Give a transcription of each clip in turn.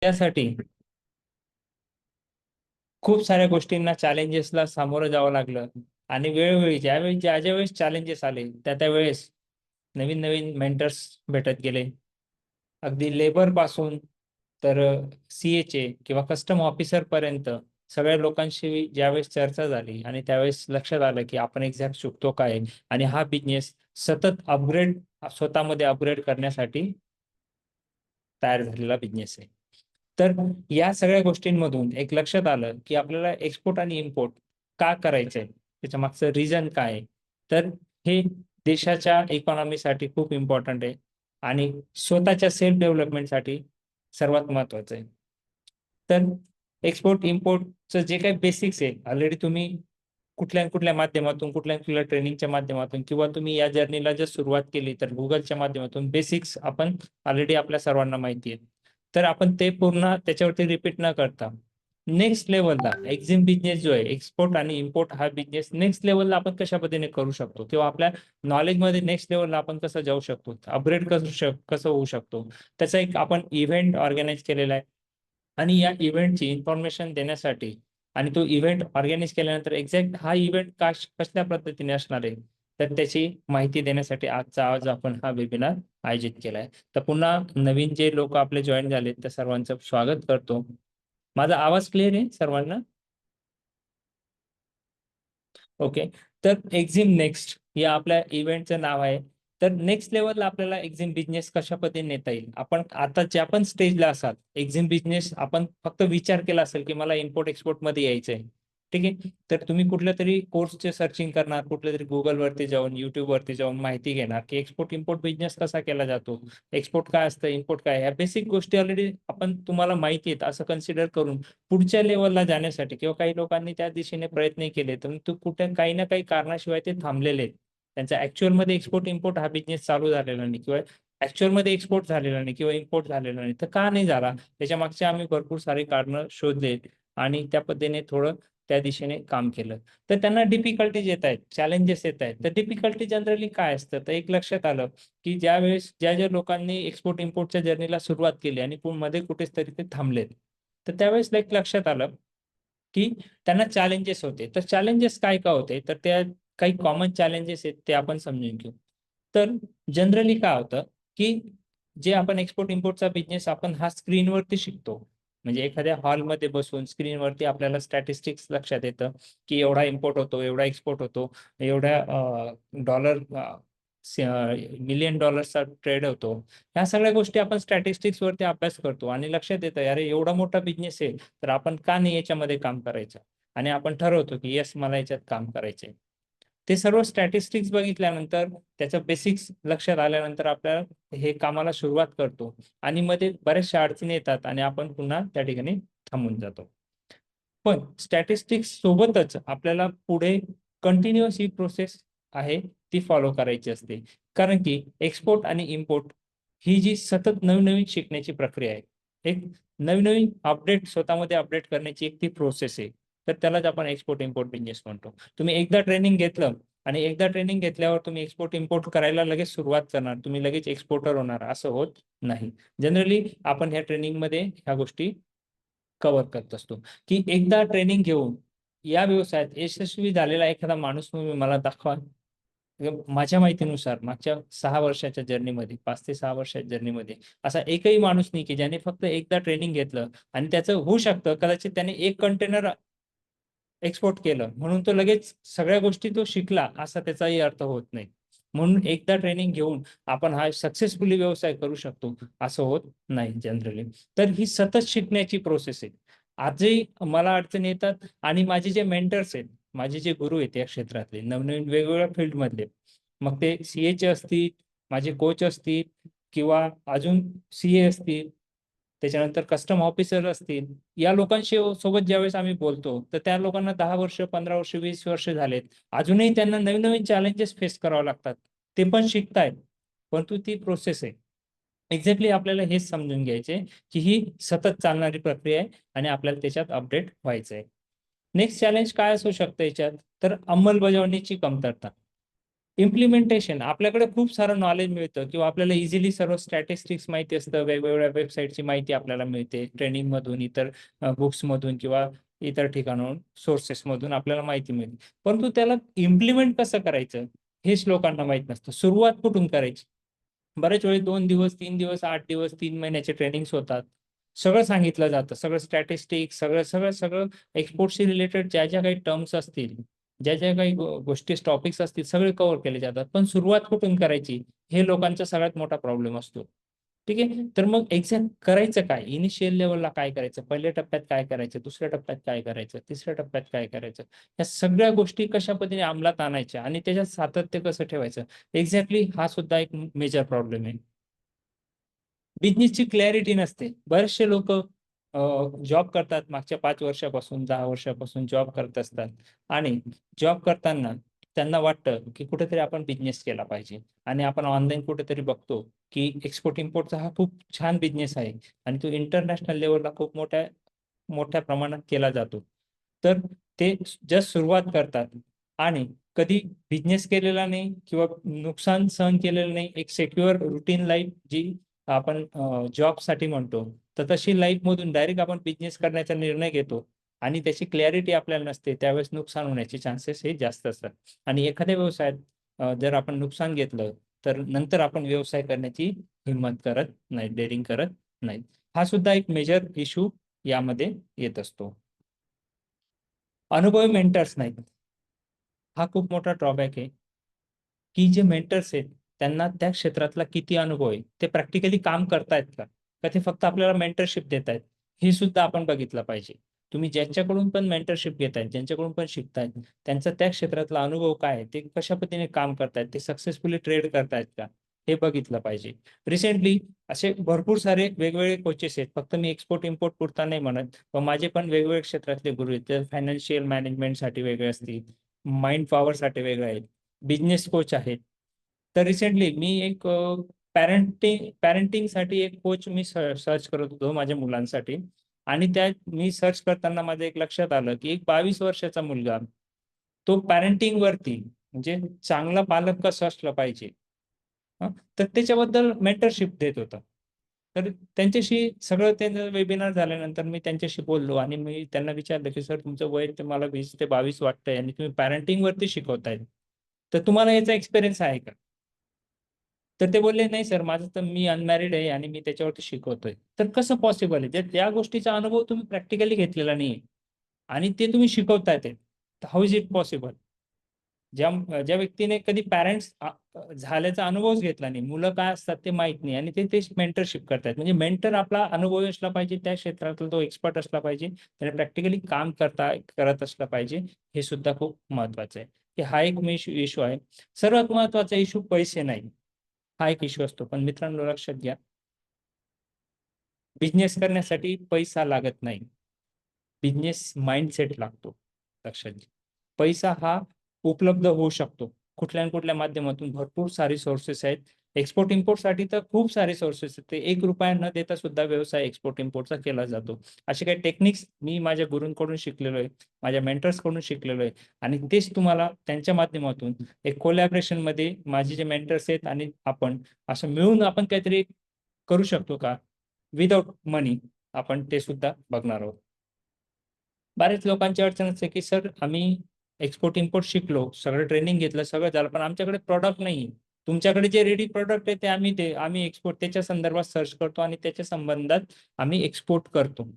त्यासाठी खूप साऱ्या गोष्टींना चॅलेंजेसला सामोरं जावं लागलं आणि वेळोवेळी ज्यावेळी ज्या ज्या वेळेस चॅलेंजेस आले त्या वेळेस नवीन नवीन मेंटर्स भेटत गेले. अगदी लेबर पासून तर सीएचे किंवा कस्टम ऑफिसर पर्यंत सगळ्या लोकांशी ज्यावेळेस चर्चा झाली आणि त्यावेळेस लक्षात आलं की आपण एक्झॅक्ट शिकतो काय आणि हा बिझनेस सतत अपग्रेड स्वतःमध्ये अपग्रेड करण्यासाठी तयार झालेला बिझनेस आहे. तर या सगळ्या गोष्टींमधून एक लक्षात आलं की आपल्याला एक्सपोर्ट आणि इम्पोर्ट का करायचंय, त्याच्या मागचं रिझन काय आहे. तर हे देशाच्या इकॉनॉमीसाठी खूप इम्पॉर्टंट आहे आणि स्वतःच्या सेल्फ डेव्हलपमेंटसाठी सर्वात महत्वाचं आहे. तर एक्सपोर्ट इम्पोर्टचं जे काही बेसिक्स आहे ऑलरेडी तुम्ही कुठल्या कुठल्या माध्यमातून कुठल्या कुठल्या ट्रेनिंगच्या माध्यमातून किंवा तुम्ही या जर्नीला जर सुरुवात केली तर गुगलच्या माध्यमातून बेसिक्स आपण ऑलरेडी आपल्या सर्वांना माहिती आहे. तर आपण ते पूर्ण त्याच्यावरती रिपीट न करता नेक्स्ट लेवलला एक्झिम बिझनेस जो आहे एक्सपोर्ट आणि इम्पोर्ट हा बिझनेस नेक्स्ट लेवलला आपण कशा पद्धतीने करू शकतो किंवा आपल्या नॉलेजमध्ये नेक्स्ट लेवलला आपण कसं जाऊ शकतो, अपग्रेड कसं होऊ शकतो, त्याचा एक आपण इव्हेंट ऑर्गनाईज केलेला आहे. आणि या इव्हेंटची इन्फॉर्मेशन देण्यासाठी आणि तो इव्हेंट ऑर्गनाईज केल्यानंतर एक्झॅक्ट हा इव्हेंट कसल्या पद्धतीने असणार आहे तर त्याची माहिती देण्यासाठी आज आपण हा वेबिनार आयोजित केला आहे. तर पुन्हा नवीन जे लोक आपले जॉईन झाले त्या सर्वांचं स्वागत करतो. माझा आवाज क्लिअर आहे सर्वांना? ओके. तर एक्झिम नेक्स्ट या आपल्या इव्हेंटचं नाव आहे. तर नेक्स्ट लेवलला आपल्याला एक्झिम बिझनेस कशा पद्धतीने नेता येईल. आपण आता ज्या पण स्टेजला असाल एक्झिम बिझनेस आपण फक्त विचार केला असेल की मला इम्पोर्ट एक्सपोर्ट मध्ये यायचंय. ठीक आहे. तर तुम्ही कुठल्या तरी कोर्सचे सर्चिंग करणार, कुठल्या तरी गुगलवरती जाऊन युट्यूबवरती जाऊन माहिती घेणार की एक्सपोर्ट इम्पोर्ट बिझनेस कसा केला जातो, एक्सपोर्ट काय असतं, इम्पोर्ट काय, ह्या बेसिक गोष्टी ऑलरेडी आपण तुम्हाला माहिती आहेत असं कन्सिडर करून पुढच्या लेवलला जाण्यासाठी किंवा काही लोकांनी त्या दिशेने प्रयत्न केले तर तू कुठे काही ना काही कारणाशिवाय ते थांबलेले आहेत. त्यांचा ऍक्च्युअल मध्ये एक्सपोर्ट इम्पोर्ट हा बिझनेस चालू झालेला नाही किंवा ऍक्च्युअल मध्ये एक्सपोर्ट झालेला नाही किंवा इम्पोर्ट झालेला नाही. तर का नाही झाला त्याच्या मागचे आम्ही भरपूर सारे कारण शोधलेत आणि त्या पद्धतीने थोडं त्या दिशेने काम केलं. तर त्यांना डिफिकल्टीज येत आहेत, चॅलेंजेस येत आहेत. तर डिफिकल्टी जनरली काय असतं तर एक लक्षात आलं की ज्या वेळेस ज्या ज्या लोकांनी एक्सपोर्ट इम्पोर्टच्या जर्नीला सुरुवात केली आणि मध्ये कुठेच तरी ते थांबलेत तर त्यावेळेस एक लक्षात आलं की त्यांना चॅलेंजेस होते. तर चॅलेंजेस काय का होते तर त्या काही कॉमन चॅलेंजेस आहेत ते आपण समजून घेऊ. तर जनरली काय होतं की जे आपण एक्सपोर्ट इम्पोर्टचा बिझनेस आपण हा स्क्रीनवरती शिकतो. म्हणजे एखाद्या हॉलमध्ये बसून स्क्रीनवरती आपल्याला स्टॅटिस्टिक्स लक्षात येतं की एवढा इम्पोर्ट होतो, एवढा एक्सपोर्ट होतो, एवढ्या डॉलर मिलियन डॉलर्सचा ट्रेड होतो. ह्या सगळ्या गोष्टी आपण स्टॅटिस्टिक्स वरती अभ्यास करतो आणि लक्षात येतं अरे एवढा मोठा बिझनेस आहे तर आपण का नाही याच्यामध्ये काम करायचं आणि आपण ठरवतो की येस मला याच्यात काम करायचंय. ते सर्व स्टॅटिस्टिक्स बघितल्यानंतर त्याचं बेसिक्स लक्षात आल्यानंतर आपल्याला हे कामाला सुरुवात करतो आणि मध्ये बऱ्याचशा अडचणी येतात आणि आपण पुन्हा त्या ठिकाणी थांबून जातो. पण स्टॅटिस्टिक्स सोबतच आपल्याला पुढे कंटिन्युअस ही प्रोसेस आहे ती फॉलो करायची असते. कारण की एक्सपोर्ट आणि इम्पोर्ट ही जी सतत नवीन नवीन शिकण्याची प्रक्रिया आहे. एक नवीन नवीन अपडेट स्वतःमध्ये अपडेट करण्याची एक ती प्रोसेस आहे. तर त्यालाच आपण एक्सपोर्ट इम्पोर्ट बिझनेस म्हणतो. तुम्ही एकदा ट्रेनिंग घेतलं आणि एकदा ट्रेनिंग घेतल्यावर तुम्ही एक्सपोर्ट इम्पोर्ट करायला लगेच सुरुवात करणार, तुम्ही लगेच एक्सपोर्टर होणार असं होत नाही. जनरली आपण ह्या ट्रेनिंगमध्ये ह्या गोष्टी कव्हर करत असतो की एकदा ट्रेनिंग घेऊन या व्यवसायात यशस्वी झालेला एखादा माणूस तुम्ही मला दाखवा. माझ्या माहितीनुसार मागच्या 6 वर्षाच्या जर्नीमध्ये 5 ते 6 वर्षाच्या जर्नीमध्ये असा एकही माणूस नाही की ज्याने फक्त एकदा ट्रेनिंग घेतलं आणि त्याचं होऊ शकतं कदाचित त्याने एक कंटेनर एक्सपोर्ट केलं म्हणून तो लगेच सगळ्या गोष्टी तो शिकला असा त्याचाही अर्थ होत नाही. म्हणून एकदा ट्रेनिंग घेऊन आपण हा सक्सेसफुली व्यवसाय करू शकतो असं होत नाही जनरली. तर ही सतत शिकण्याची प्रोसेस आहे. आजही मला अडचणी येतात आणि माझे जे मेंटर्स आहेत, माझे जे गुरु आहेत या क्षेत्रातले नवनवीन वेगवेगळ्या फील्डमधले, मग ते सीएचे असतील, माझे कोच असतील किंवा अजून सीए असतील, त्याच्यानंतर कस्टम ऑफिसर असतील, या लोकांशी सोबत ज्यावेळेस आम्ही बोलतो, तर त्या लोकांना 10 वर्ष, 15 वर्ष, 20 वर्ष झालेत. अजूनही त्यांना नवीन-नवीन चॅलेंजेस फेस करावे लागतात. ते पण शिकतायत. परंतु ती प्रोसेस आहे. एक्झॅक्टली आपल्याला हेच समजून घ्यायचे, की ही सतत चालणारी प्रक्रिया आहे आणि आपल्याला त्याच्यात अपडेट व्हायचं आहे. नेक्स्ट चॅलेंज काय असू शकतं याच्यात? तर अंमलबजावणीची कमतरता. इम्प्लिमेंटेशन आपल्याकडे खूप सारं नॉलेज मिळतं किंवा आपल्याला इझिली सर्व स्टॅटिस्टिक्स माहिती असतं, वेगवेगळ्या वेबसाईटची माहिती आपल्याला मिळते, ट्रेनिंग मधून, इतर बुक्स मधून किंवा इतर ठिकाणाहून सोर्सेस मधून आपल्याला माहिती मिळते. परंतु त्याला इम्प्लिमेंट कसं करायचं हेच लोकांना माहित नसतं. सुरुवात कुठून करायची? बरेच वेळी 2 दिवस, 3 दिवस, 8 दिवस, 3 महिन्याचे ट्रेनिंग्स होतात. सगळं सांगितलं जातं. सगळं स्टॅटिस्टिक्स, सगळं सगळं सगळं एक्सपोर्टशी रिलेटेड ज्या ज्या काही टर्म्स असतील, ज्या ज्या काही गोष्टी टॉपिक्स असतील, सगळे कव्हर केले जातात. पण सुरुवात कुठून करायची हे लोकांचा सगळ्यात मोठा प्रॉब्लेम असतो. ठीक आहे. तर मग एक्झॅक्ट करायचं काय? इनिशियल लेव्हलला काय करायचं? पहिल्या टप्प्यात काय करायचं? दुसऱ्या टप्प्यात काय करायचं? तिसऱ्या टप्प्यात काय करायचं? या सगळ्या गोष्टी कशा पद्धतीने अंमलात आणायच्या आणि त्याच्यात सातत्य कसं ठेवायचं? एक्झॅक्टली हा सुद्धा एक मेजर प्रॉब्लेम आहे. बिझनेसची क्लॅरिटी नसते. बरेचसे लोक जॉब करतात, मागच्या 5 वर्षापासून, 10 वर्षापासून जॉब करत असतात आणि जॉब करताना त्यांना वाटतं की कुठेतरी आपण बिझनेस केला पाहिजे आणि आपण ऑनलाईन कुठेतरी बघतो की एक्सपोर्ट इम्पोर्टचा हा खूप छान बिझनेस आहे आणि तो इंटरनॅशनल लेवलला खूप मोठ्या मोठ्या प्रमाणात केला जातो. तर ते जस्ट सुरुवात करतात आणि कधी बिझनेस केलेला नाही किंवा नुकसान सहन केलेलं नाही. एक सिक्युअर रुटीन लाईफ जी आपण जॉबसाठी म्हणतो, तर तशी लाईफमधून डायरेक्ट आपण बिझनेस करण्याचा निर्णय घेतो आणि त्याची क्लॅरिटी आपल्याला नसते. त्यावेळेस नुकसान होण्याचे चान्सेस हे जास्त असतात आणि एखाद्या व्यवसायात जर आपण नुकसान घेतलं, तर नंतर आपण व्यवसाय करण्याची हिंमत करत नाही, डेअरिंग करत नाही. हा सुद्धा एक मेजर इश्यू यामध्ये येत असतो. अनुभवी मेंटर्स नाहीत. हा खूप मोठा ड्रॉबॅक आहे. की जे मेंटर्स आहेत, त्यांना त्या क्षेत्रातला किती अनुभव आहे, ते प्रॅक्टिकली काम करतायत का? का ते फक्त आपल्याला मेंटरशिप देत आहेत? हे सुद्धा आपण बघितलं पाहिजे. तुम्ही ज्यांच्याकडून पण मेंटरशिप घेताय, ज्यांच्याकडून पण शिकताय, त्यांचा त्या क्षेत्रातला अनुभव काय आहे? ते कशा पद्धतीने काम करतायत? ते सक्सेसफुली ट्रेड करतायत का? हे बघितलं पाहिजे. रिसेंटली असे भरपूर सारे वेगवेगळे कोचेस आहेत. फक्त मी एक्सपोर्ट इम्पोर्ट पुरता नाही म्हणत, पण माझे पण वेगवेगळ्या क्षेत्रातले गुरु आहेत. ते फायनान्शियल मॅनेजमेंटसाठी वेगळे असतील, माइंड पॉवरसाठी वेगळे आहेत. बिझनेस कोच आहेत. तर रिसेंटली मी एक पॅरेंटिंगसाठी एक कोच मी सर्च करत होतो माझ्या मुलांसाठी आणि त्यात मी सर्च करताना माझ्या एक लक्षात आलं, की एक 22 वर्षाचा मुलगा, तो पॅरेंटिंग वरती म्हणजे चांगला पालक कसं असलं पाहिजे, हं, तर त्याच्याबद्दल मेंटरशिप देत होता. तर त्यांच्याशी सगळं त्यांचं वेबिनार झाल्यानंतर मी त्यांच्याशी बोललो आणि मी त्यांना विचारलं, की "सर तुमचं वय ते मला 20 ते 22 वाटतंय आणि तुम्ही पॅरेंटिंग वरती शिकवताय. तर तुम्हाला याचा एक्सपिरियन्स आहे का?" तर ते बोलले, "नाही सर, माझं तर मी अनमॅरिड आहे आणि मी त्याच्यावरती शिकवतोय." तर कसं पॉसिबल आहे? जर त्या गोष्टीचा अनुभव तुम्ही प्रॅक्टिकली घेतलेला नाहीये आणि ते तुम्ही शिकवताय ते. How is it possible? ज्या व्यक्तीने कधी पॅरेंट्स झाल्याचा अनुभवच घेतला नाही, मुलं काय असतात ते माहीत नाही आणि ते मेंटरशिप करतायत. म्हणजे मेंटर आपला अनुभवी असला पाहिजे, त्या क्षेत्रातला तो एक्सपर्ट असला पाहिजे, त्याने प्रॅक्टिकली काम करत असलं पाहिजे. हे सुद्धा खूप महत्वाचं आहे, की हा एक इश्यू आहे. सर्वात महत्वाचा इश्यू पैसे नाही. हा एक इश्यू असतो. पण मित्रांनो लक्षात घ्या, बिझनेस करण्यासाठी पैसा लागत नाही. बिझनेस माइंडसेट लागतो. लक्षात घ्या. पैसा हा उपलब्ध होऊ शकतो. कुठल्या ना कुठल्या माध्यमातून भरपूर सारे सोर्सेस आहेत. एक्सपोर्ट इम्पोर्टसाठी तर खूप सारे सोर्सेस आहेत. ते ₹1 न देता सुद्धा व्यवसाय एक्सपोर्ट इम्पोर्टचा केला जातो. असे काही टेक्निक्स मी माझ्या गुरूंकडून शिकलेलो आहे. माझ्या मेंटर्सकडून शिकलेलो आहे आणि तेच तुम्हाला त्यांच्या माध्यमातून एक कोलॅबोरेशनमध्ये माझे जे मेंटर्स आहेत आणि आपण असं मिळून आपण काहीतरी करू शकतो का? विथआऊट मनी आपण ते सुद्धा बघणार आहोत. बऱ्याच लोकांची अडचण असते, की सर आम्ही एक्सपोर्ट इम्पोर्ट शिकलो, सगळं ट्रेनिंग घेतलं, सगळं झालं, पण आमच्याकडे प्रॉडक्ट नाही. तुमच्याकडे जे रेडी प्रॉडक्ट आहे ते आम्ही एक्सपोर्ट त्याच्या संदर्भात सर्च करतो आणि त्याच्या संबंधात आम्ही एक्सपोर्ट करतो.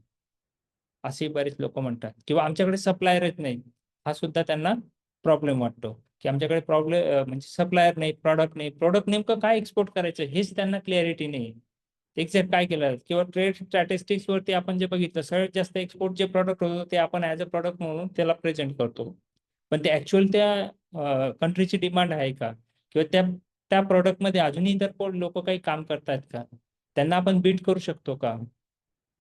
असे बरेच लोकं म्हणतात किंवा आमच्याकडे सप्लायरच नाही. हा सुद्धा त्यांना प्रॉब्लेम वाटतो, की आमच्याकडे म्हणजे सप्लायर नाही, प्रॉडक्ट नाही. प्रॉडक्ट नेमकं काय एक्सपोर्ट करायचं हेच त्यांना क्लॅरिटी नाही. एक्झॅक्ट काय केलं किंवा ट्रेड स्टॅटिस्टिक्सवरती आपण जे बघितलं, सगळ्यात जास्त एक्सपोर्ट जे प्रॉडक्ट होतं ते आपण ॲज अ प्रॉडक्ट म्हणून त्याला प्रेझेंट करतो. पण ते ॲक्चुअल त्या कंट्रीची डिमांड आहे का? किंवा त्या त्या प्रॉडक्टमध्ये अजूनही इतर लोकं काही काम करतायत का? त्यांना आपण बीट करू शकतो का?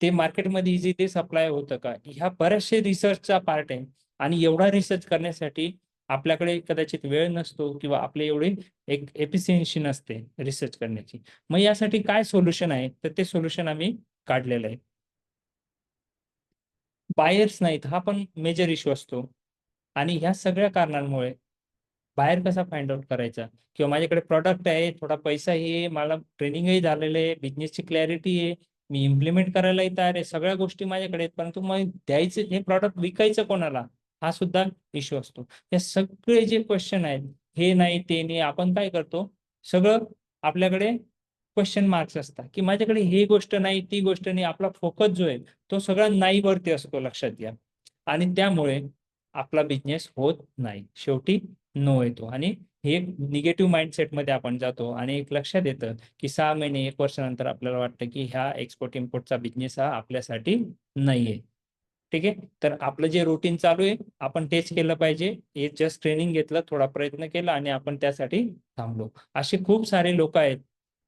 ते मार्केटमध्ये इझिली सप्लाय होतं का? ह्या बऱ्याचशा रिसर्चचा पार्ट आहे आणि एवढा रिसर्च करण्यासाठी आपल्याकडे कदाचित वेळ नसतो किंवा आपली एवढी एक एफिशियन्सी नसते रिसर्च करण्याची. मग यासाठी काय सोल्युशन आहे? तर ते सोल्युशन आम्ही काढलेलं आहे. बायर्स नाहीत, हा पण मेजर इश्यू असतो आणि ह्या सगळ्या कारणांमुळे बाहेर कसा फाइंड आउट करायचा, किंवा माझ्याकडे प्रॉडक्ट आहे, थोडा पैसाही आहे, मला ट्रेनिंगही झालेलं आहे, बिझनेसची क्लॅरिटी आहे, मी इम्प्लिमेंट करायलाही तयार आहे, सगळ्या गोष्टी माझ्याकडे आहेत, परंतु मग द्यायचं हे प्रॉडक्ट विकायचं कोणाला, हा सुद्धा इश्यू असतो. हे सगळे जे क्वेश्चन आहेत, हे नाही ते नाही, आपण काय करतो, सगळं आपल्याकडे क्वेश्चन मार्क्स असतात, की माझ्याकडे ही गोष्ट नाही, ती गोष्ट नाही, आपला फोकस जो आहे तो सगळा नाही वरती असतो, लक्षात घ्या. आणि त्यामुळे आपला बिझनेस होत नाही, शेवटी नो येतो. आणि हे एक निगेटिव्ह माइंडसेट मध्ये आपण जातो, आणि एक लक्षात येतं की 6 महिने 1 वर्षानंतर आपल्याला वाटतं की ह्या एक्सपोर्ट इम्पोर्टचा बिझनेस हा आपल्यासाठी नाहीये. ठीक आहे, तर आपलं जे रुटीन चालू आहे आपण तेच केलं पाहिजे. हे जस्ट ट्रेनिंग घेतलं, थोडा प्रयत्न केला आणि आपण त्यासाठी थांबलो. असे खूप सारे लोक आहेत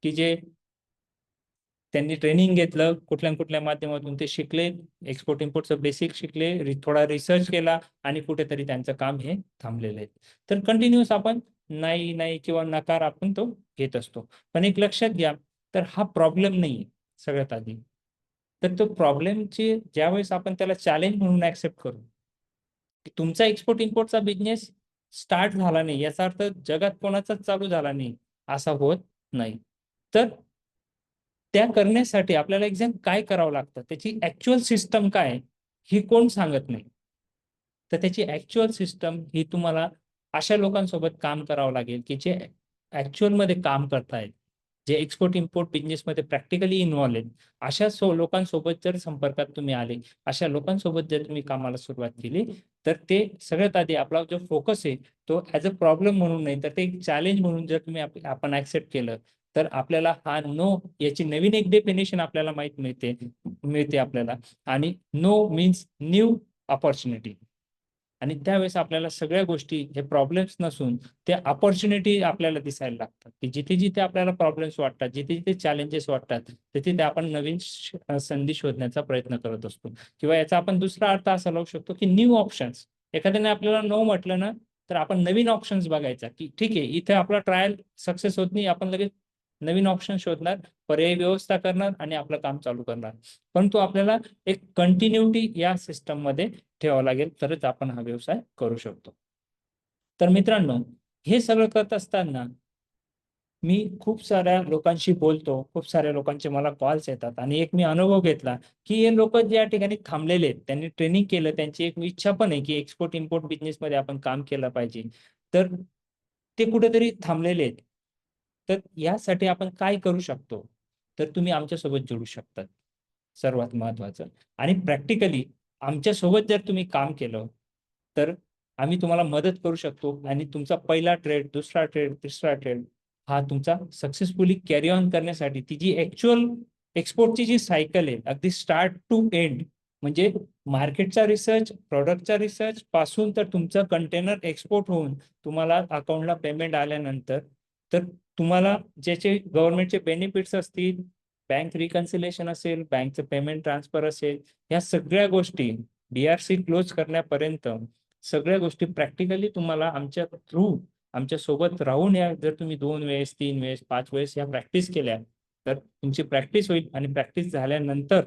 की जे त्यांनी ट्रेनिंग घेतलं, कुठल्या कुठल्या माध्यमातून ते शिकले, एक्सपोर्ट इम्पोर्टचं बेसिक शिकले, थोडा रिसर्च केला, आणि कुठेतरी त्यांचं काम हे थांबलेलं आहे. तर कंटिन्युअस आपण नाही नाही किंवा नकार आपण तो घेत असतो. पण एक लक्षात घ्या, तर हा प्रॉब्लेम नाहीये सगळ्यात आधी. तर तो प्रॉब्लेमची ज्यावेळेस आपण त्याला चॅलेंज म्हणून ऍक्सेप्ट करू, की तुमचा एक्सपोर्ट इम्पोर्टचा बिझनेस स्टार्ट झाला नाही, याचा अर्थ जगात कोणाचाच चालू झाला नाही, असा होत नाही. तर त्या करण्यासाठी आपल्याला एक्झॅक्ट काय करावं लागतं, त्याची ऍक्च्युअल सिस्टम काय, ही कोण सांगत नाही. तर त्याची ऍक्च्युअल सिस्टम ही तुम्हाला अशा लोकांसोबत काम करावं लागेल की जे ऍक्च्युअल मध्ये काम करतायत, जे एक्सपोर्ट इम्पोर्ट बिझनेस मध्ये प्रॅक्टिकली इन्व्हॉल्व आहेत. अशा लोकांसोबत जर संपर्कात तुम्ही आले, अशा लोकांसोबत जर तुम्ही कामाला सुरुवात केली, तर ते सगळ्यात आधी आपला जो फोकस आहे तो ऍज अ प्रॉब्लेम म्हणून नाही, तर ते एक चॅलेंज म्हणून जर तुम्ही आपण ऍक्सेप्ट केलं, तर आपल्याला हा नो याची नवीन एक डेफिनेशन आपल्याला माहित मिळते आपल्याला. आणि नो मीन्स न्यू अपॉर्च्युनिटी. आणि त्यावेळेस आपल्याला सगळ्या गोष्टी हे प्रॉब्लेम्स नसून त्या अपॉर्च्युनिटी आपल्याला दिसायला लागतात, की जिथे जिथे आपल्याला प्रॉब्लेम्स वाटतात, जिथे जिथे चॅलेंजेस वाटतात, तिथे ते आपण नवीन संधी शोधण्याचा प्रयत्न करत असतो. किंवा याचा आपण दुसरा अर्थ असा लावू शकतो की न्यू ऑप्शन्स. एखाद्याने आपल्याला नो म्हटलं ना, तर आपण नवीन ऑप्शन्स बघायचा, की ठीक आहे इथे आपला ट्रायल सक्सेस होत नाही, आपण लगेच नवीन ऑप्शन शोधणार, पर्यायी व्यवस्था करणार आणि आपलं काम चालू करणार. परंतु आपल्याला एक कंटिन्युटी या सिस्टम मध्ये ठेवावं लागेल, तरच आपण हा व्यवसाय करू शकतो. तर मित्रांनो, हे सगळं करत असताना मी खूप साऱ्या लोकांशी बोलतो, खूप साऱ्या लोकांचे मला कॉल्स येतात, आणि एक मी अनुभव घेतला की हे लोक ज्या ठिकाणी थांबलेले आहेत, त्यांनी ट्रेनिंग केलं, त्यांची एक इच्छा पण आहे की एक्सपोर्ट इम्पोर्ट बिझनेस मध्ये आपण काम केलं पाहिजे, तर ते कुठेतरी थांबलेले आहेत. तर यासाठी आपण काय करू शकतो, तर तुम्ही आमच्यासोबत जोडू शकतात, सर्वात महत्वाचं. आणि प्रॅक्टिकली आमच्या सोबत जर तुम्ही काम केलं, तर आम्ही तुम्हाला मदत करू शकतो, आणि तुमचा पहिला ट्रेड, दुसरा ट्रेड, तिसरा ट्रेड हा तुमचा सक्सेसफुली कॅरी ऑन करण्यासाठी ती जी ऍक्च्युअल एक्सपोर्टची जी सायकल आहे, अगदी स्टार्ट टू एंड, म्हणजे मार्केटचा रिसर्च, प्रोडक्टचा रिसर्च पासून तर तुमचं कंटेनर एक्सपोर्ट होऊन तुम्हाला अकाउंटला पेमेंट आल्यानंतर, तर तुम्हाला ज्याचे गव्हर्नमेंटचे बेनिफिट्स असतील, बँक रिकन्सिलेशन असेल, बँकचं पेमेंट ट्रान्सफर असेल, या सगळ्या गोष्टी DRC क्लोज करण्यापर्यंत सगळ्या गोष्टी प्रॅक्टिकली तुम्हाला आमच्या थ्रू, आमच्या सोबत राहून, या जर तुम्ही 2 वेळेस, 3 वेळेस, 5 वेळेस या प्रॅक्टिस केल्या, तर तुमची प्रॅक्टिस होईल, आणि प्रॅक्टिस झाल्यानंतर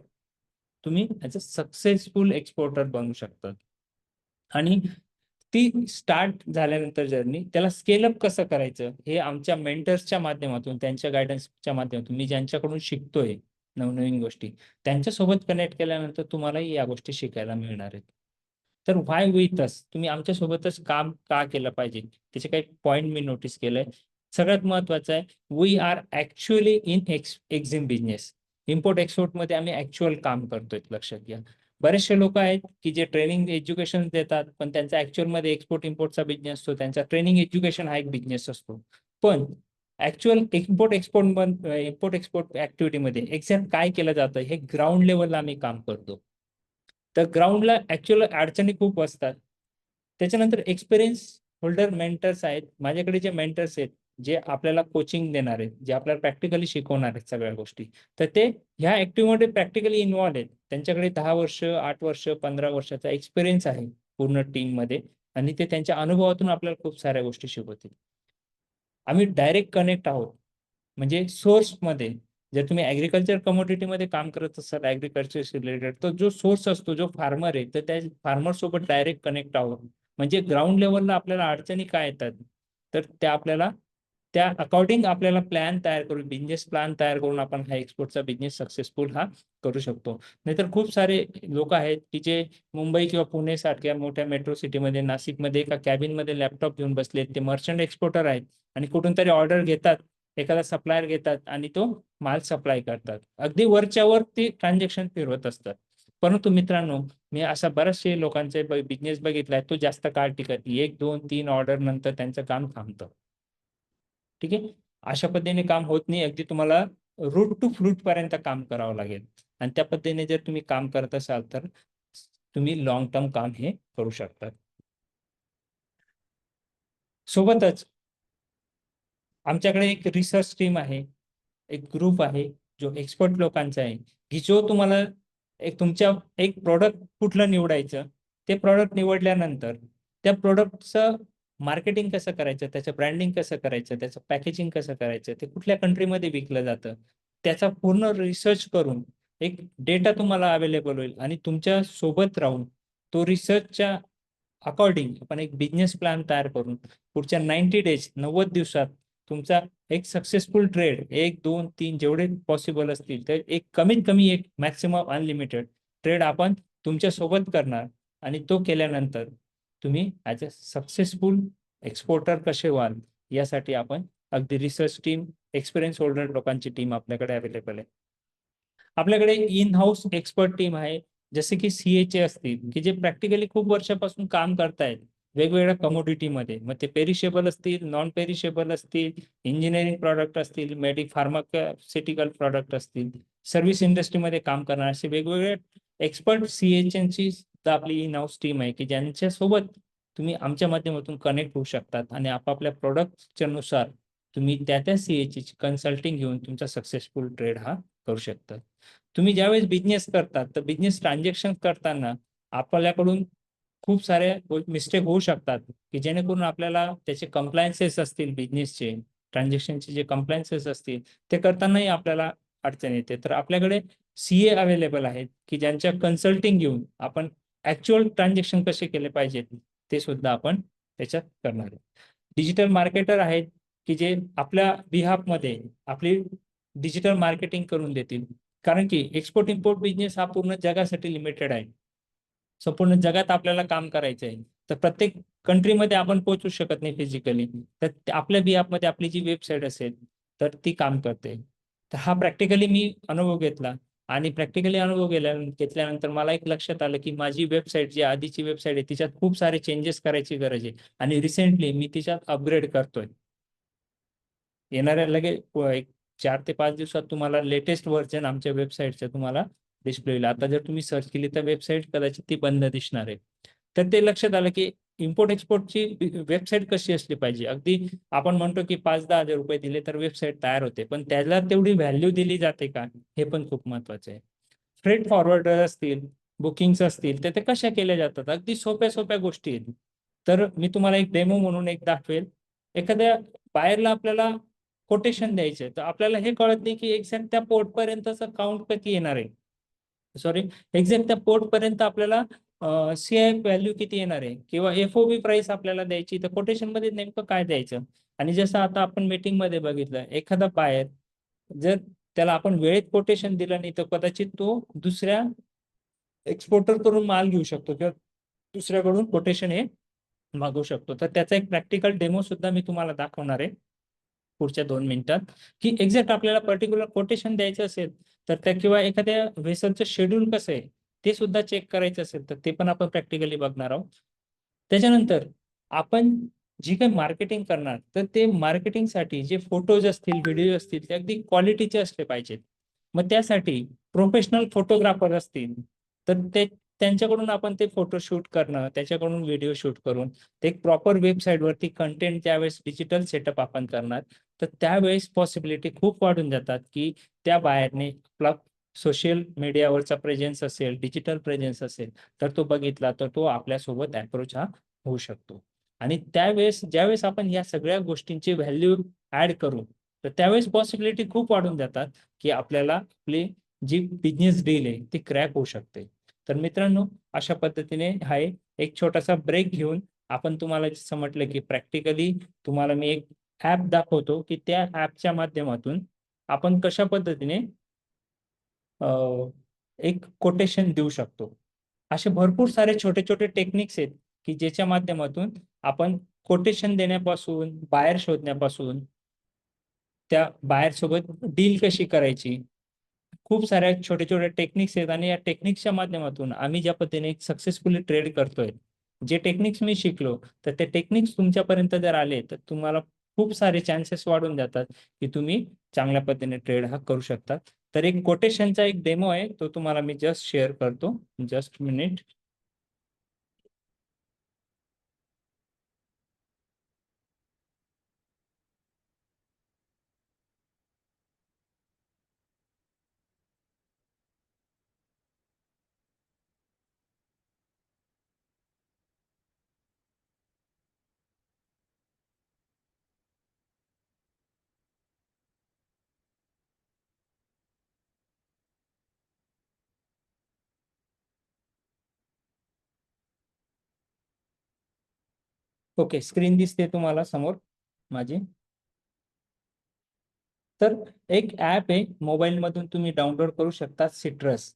तुम्ही ऍज अ सक्सेसफुल एक्सपोर्टर बनू शकता. आणि ती स्टार्ट झाल्यानंतर जर्नी, त्याला स्केल अप कसं करायचं, हे आमच्या मेंटर्सच्या माध्यमातून, त्यांच्या गायडन्सच्या माध्यमातून, मी ज्यांच्याकडून शिकतोय नवनवीन गोष्टी, त्यांच्यासोबत कनेक्ट केल्यानंतर तुम्हालाही या गोष्टी शिकायला मिळणार आहेत. तर व्हाय विथ अस, तुम्ही आमच्यासोबतच काम का केलं पाहिजे, त्याचे काही पॉइंट मी नोटीस केलंय. सगळ्यात महत्वाचं आहे, we are actually in exim business. Import export मध्ये आम्ही ऍक्च्युअल काम करतोय, लक्षात घ्या. बरेचसे लोक आहेत की जे ट्रेनिंग एज्युकेशन देतात, पण त्यांचा ऍक्च्युअल मध्ये एक्सपोर्ट इम्पोर्टचा बिझनेस असतो, त्यांचा ट्रेनिंग एज्युकेशन हा एक बिझनेस असतो. पण ऍक्च्युअल इम्पोर्ट एक्सपोर्ट ऍक्टिव्हिटीमध्ये एक्झॅक्ट काय केलं जातं, हे ग्राउंड लेवलला आम्ही काम करतो. तर ग्राउंडला ऍक्च्युअल अडचणी खूप असतात. त्याच्यानंतर एक्सपिरियन्स होल्डर मेंटर्स आहेत माझ्याकडे, जे मेंटर्स आहेत, जे आपल्याला कोचिंग देणार आहेत, जे आपल्याला प्रॅक्टिकली शिकवणार आहेत सगळ्या गोष्टी, तर ते ह्या ऍक्टिव्हिटीमध्ये प्रॅक्टिकली इन्व्हॉल्व आहेत. त्यांच्याकडे 10 वर्ष, 8 वर्ष, 15 वर्षाचा एक्सपिरियन्स आहे पूर्ण टीम मध्ये, आणि ते त्यांच्या अनुभवातून आपल्याला खूप साऱ्या गोष्टी शिकवतील. आम्ही डायरेक्ट कनेक्ट आहोत, म्हणजे सोर्स मध्ये. जर तुम्ही ऍग्रिकल्चर कमोडिटीमध्ये काम करत असाल, ऍग्रिकल्चर रिलेटेड, तर जो सोर्स असतो, जो फार्मर आहे, तर त्या फार्मर सोबत डायरेक्ट कनेक्ट आहोत. म्हणजे ग्राउंड लेवलला आपल्याला अडचणी काय येतात, तर त्या अकॉर्डिंग आपल्याला प्लॅन तयार करून, बिझनेस प्लॅन तयार करून आपण हा एक्सपोर्टचा बिझनेस सक्सेसफुल हा करू शकतो. नाहीतर खूप सारे लोक आहेत की जे मुंबई किंवा पुणे सारख्या मोठ्या मेट्रो सिटीमध्ये, नाशिकमध्ये एका कॅबिनमध्ये लॅपटॉप घेऊन बसलेत. ते मर्चंट एक्सपोर्टर आहेत आणि कुठून तरी ऑर्डर घेतात, एखादा सप्लायर घेतात आणि तो माल सप्लाय करतात. अगदी वरच्या वर ते ट्रान्झॅक्शन फिरवत असतात. परंतु मित्रांनो, मी अशा बऱ्याचशे लोकांचे बिझनेस बघितलाय, तो जास्त काळ टिकत नाही. 1, 2, 3 ऑर्डर नंतर त्यांचं काम थांबतं. ठीक आहे. अशा पद्धतीने काम होत नाही. अगदी तुम्हाला रूट टू फ्रूट पर्यंत काम करावं लागेल. आणि त्या पद्धतीने जर तुम्ही काम करत असाल तर तुम्ही लॉंग टर्म काम हे करू शकता. सोबतच आमच्याकडे एक रिसर्च टीम आहे, एक ग्रुप आहे जो एक्सपर्ट लोकांचा आहे, की जो तुम्हाला एक प्रोडक्ट कुठलं निवडायचं, ते प्रोडक्ट निवडल्यानंतर त्या प्रोडक्टचं मार्केटिंग कसं करायचं, त्याचं ब्रँडिंग कसं करायचं, त्याचं पॅकेजिंग कसं करायचं, ते कुठल्या कंट्रीमध्ये विकलं जातं, त्याचा पूर्ण रिसर्च करून एक डेटा तुम्हाला अवेलेबल होईल आणि तुमच्या सोबत राहून तो रिसर्चच्या अकॉर्डिंग आपण एक बिझनेस प्लॅन तयार करून पुढच्या 90 डेज 90 दिवसात तुमचा एक सक्सेसफुल ट्रेड, 1, 2, 3 जेवढे पॉसिबल असतील तर एक कमीत कमी एक मॅक्सिमम अनलिमिटेड ट्रेड आपण तुमच्या सोबत करणार. आणि तो केल्यानंतर तुम्ही ॲज अ सक्सेसफुल एक्सपोर्टर कसे व्हाल यासाठी आपण अगदी रिसर्च टीम, एक्सपिरियन्स होल्डर लोकांची टीम आपल्याकडे अवेलेबल आहे. आपल्याकडे इन हाऊस एक्सपर्ट टीम आहे, जसे की सीएचे असतील, की जे प्रॅक्टिकली खूप वर्षापासून काम करतायत वेगवेगळ्या कमोडिटीमध्ये. मग ते पेरिशेबल असतील, नॉन पेरिशेबल असतील, इंजिनिअरिंग प्रॉडक्ट असतील, फार्मास्युटिकल प्रॉडक्ट असतील, सर्व्हिस इंडस्ट्रीमध्ये काम करणार असे वेगवेगळे एक्सपर्ट सीएचची आपली इन हाऊस टीम आहे, की ज्यांच्यासोबत तुम्ही आमच्या माध्यमातून कनेक्ट होऊ शकतात आणि आपापल्या प्रोडक्टच्या नुसार तुम्ही त्या सीएची कन्सल्टिंग घेऊन तुमचा सक्सेसफुल ट्रेड हा करू शकता. तुम्ही ज्यावेळेस बिझनेस करतात तर बिझनेस ट्रान्झॅक्शन करताना आपल्याकडून खूप सारे मिस्टेक होऊ शकतात, की जेणेकरून आपल्याला त्याचे कंप्लायन्सेस असतील, बिझनेसचे ट्रान्झॅक्शनचे जे कंप्लायन्सेस असतील ते करतानाही आपल्याला अडचण येते. तर आपल्याकडे सीए अवेलेबल आहेत, की ज्यांच्या कन्सल्टिंग घेऊन आपण ऍक्च्युअल ट्रान्झॅक्शन कसे केले पाहिजेत ते सुद्धा आपण त्याच्यात करणार आहे. डिजिटल मार्केटर आहेत, की जे आपल्या बिहाफमध्ये आपली डिजिटल मार्केटिंग करून देतील. कारण की एक्सपोर्ट इम्पोर्ट बिझनेस हा पूर्ण जगासाठी लिमिटेड आहे. संपूर्ण जगात आपल्याला काम करायचं आहे. तर प्रत्येक कंट्रीमध्ये आपण पोहोचू शकत नाही फिजिकली. तर आपल्या बिहाफमध्ये आपली जी वेबसाईट असेल तर ती काम करते. तर हा प्रॅक्टिकली मी अनुभव घेतला आणि प्रॅक्टिकली अनुभव घेतल्यानंतर मला एक लक्षात आलं, की माझी वेबसाईट जी आधीची वेबसाईट आहे तिच्यात खूप सारे चेंजेस करायची गरज आहे आणि रिसेंटली मी तिच्यात अपग्रेड करतोय. येणाऱ्या एक 4 ते 5 दिवसात तुम्हाला लेटेस्ट व्हर्जन आमच्या वेबसाईटचं तुम्हाला डिस्प्ले होईल. आता जर तुम्ही सर्च केली तर वेबसाईट कदाचित ती बंद दिसणार आहे. तर ते लक्षात आलं, की इम्पोर्ट एक्सपोर्टची वेबसाईट कशी असली पाहिजे. अगदी आपण म्हणतो, की 5-10 हजार रुपये दिले तर वेबसाईट तयार होते. पण त्याला तेवढी व्हॅल्यू दिली जाते का? हे पण खूप महत्वाचं आहे. फ्रेट फॉरवर्डर असतील, बुकिंग्स असतील, तर ते कशा केल्या जातात? अगदी सोप्या-सोप्या गोष्टी आहेत. तर मी तुम्हाला एक डेमो म्हणून एक दाखवेल. एखाद्या बायरला आपल्याला कोटेशन द्यायचे तर आपल्याला हे कळत नाही, की एक्झॅक्ट त्या पोर्ट पर्यंतचा काउंट किती येणार आहे. सॉरी, एक्झॅक्ट त्या पोर्ट पर्यंत आपल्याला सीआयएफ व्हॅल्यू किती येणार आहे किंवा एफओबी प्राइस आपल्याला द्यायची, तर कोटेशन मध्ये नेमकं काय द्यायचं. आणि जसं आता आपण मीटिंग मध्ये बघितलं, एखादा बायर जर त्याला आपण वेळेत कोटेशन दिलं नाही तर कदाचित तो दुसऱ्या एक्सपोर्टर कडून माल घेऊ शकतो किंवा दुसऱ्याकडून कोटेशन हे मागवू शकतो. तर त्याचा एक प्रॅक्टिकल डेमो सुद्धा मी तुम्हाला दाखवणार आहे पुढच्या 2 मिनिटात, की एक्झॅक्ट आपल्याला पर्टिक्युलर कोटेशन द्यायचं असेल तर त्या किंवा एखाद्या व्हेसलचं शेड्यूल कसं आहे ते सुद्धा चेक करायचं असेल तर ते पण आपण प्रॅक्टिकली बघणार आहोत. त्याच्यानंतर आपण जी काही मार्केटिंग करणार तर ते मार्केटिंगसाठी जे फोटोज असतील, व्हिडिओ असतील ते अगदी क्वालिटीचे असले पाहिजेत. मग त्यासाठी प्रोफेशनल फोटोग्राफर असतील तर त्यांच्याकडून आपण ते फोटो शूट करणं, त्याच्याकडून व्हिडिओ शूट करून ते एक प्रॉपर वेबसाईटवरती कंटेंट त्यावेळेस डिजिटल सेटअप आपण करणार. तर त्यावेळेस पॉसिबिलिटी खूप वाढून जातात, की त्या बाहेरने आपला सोशल मीडियावरचा प्रेझेन्स असेल, डिजिटल प्रेझेन्स असेल, तर तो बघितला तर तो आपल्यासोबत अप्रोच हा होऊ शकतो. आणि त्यावेळेस ज्यावेळेस आपण या सगळ्या गोष्टींची व्हॅल्यू ऍड करू, तर त्यावेळेस पॉसिबिलिटी खूप वाढून जातात, की आपल्याला आपली जी बिझनेस डील आहे ती क्रॅक होऊ शकते. तर मित्रांनो, अशा पद्धतीने हा एक छोटासा ब्रेक घेऊन आपण तुम्हाला जसं म्हटलं की प्रॅक्टिकली तुम्हाला मी एक ऍप दाखवतो की त्या ऍपच्या माध्यमातून आपण कशा पद्धतीने एक कोटेशन देऊ शकतो. असे भरपूर सारे छोटे छोटे टेक्निक्स आहेत की ज्याच्या माध्यमातून आपण कोटेशन देण्यापासून, बायर शोधण्यापासून, त्या बायर सोबत डील कशी करायची, खूप साऱ्या छोटे छोटे टेक्निक्स आहेत आणि या टेक्निक्सच्या माध्यमातून आम्ही ज्या पद्धतीने सक्सेसफुली ट्रेड करतोय, जे टेक्निक्स मी शिकलो, तर ते टेक्निक्स तुमच्यापर्यंत जर आले तर तुम्हाला खूप सारे चान्सेस वाढून जातात की तुम्ही चांगल्या पद्धतीने ट्रेड हा करू शकता. तर एक कोटेशनचा एक डेमो आहे, तो तुम्हाला मी जस्ट शेअर करतो. Just minute. ओके, स्क्रीन दिसते तुम्हाला समोर माझी. तर एक ऍप आहे, मोबाईल मधून तुम्ही डाउनलोड करू शकता, सिट्रस.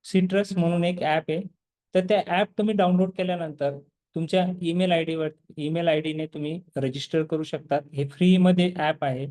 सिट्रस म्हणून एक ऍप आहे. तर त्या ऍप तुम्ही डाउनलोड केल्यानंतर तुमच्या ईमेल आय डीने तुम्ही रजिस्टर करू शकता. हे फ्री मध्ये ऍप आहे.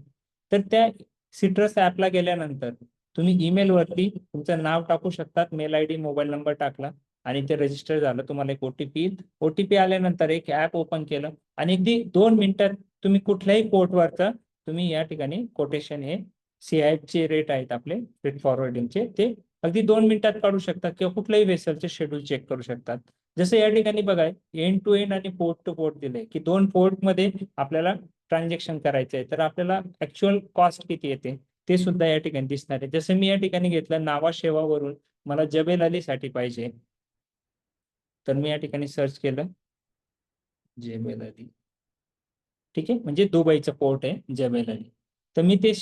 तर त्या सिट्रस ऍपला गेल्यानंतर तुम्ही ईमेल वरती तुमचं नाव टाकू शकतात, मेल आय डी, मोबाईल नंबर टाकला आणि ते रजिस्टर झालं. तुम्हाला एक ओटीपी येईल. ओटीपी आल्यानंतर एक ऍप ओपन केलं आणि अगदी 2 मिनिटात तुम्ही कुठल्याही पोर्टवरचं तुम्ही या ठिकाणी कोटेशन, हे सीआयचे रेट आहेत आपले फ्रेट फॉरवर्डिंगचे, ते अगदी 2 मिनिटात काढू शकतात किंवा कुठल्याही वेसलचे शेड्यूल चेक करू शकतात. जसं या ठिकाणी बघा, एंड टू एंड आणि पोर्ट टू पोर्ट दिले की 2 पोर्ट मध्ये आपल्याला ट्रान्झॅक्शन करायचं आहे, तर आपल्याला ऍक्च्युअल कॉस्ट किती येते ते सुद्धा या ठिकाणी दिसणार आहे. जसं मी या ठिकाणी घेतलं नावा शेवावरून, मला जबेल अली साठी पाहिजे, तर मी या ठिकाणी सर्च केलं जबेल अली. ठीक आहे, म्हणजे दुबईचं पोर्ट आहे जबेल अली. तर मी ते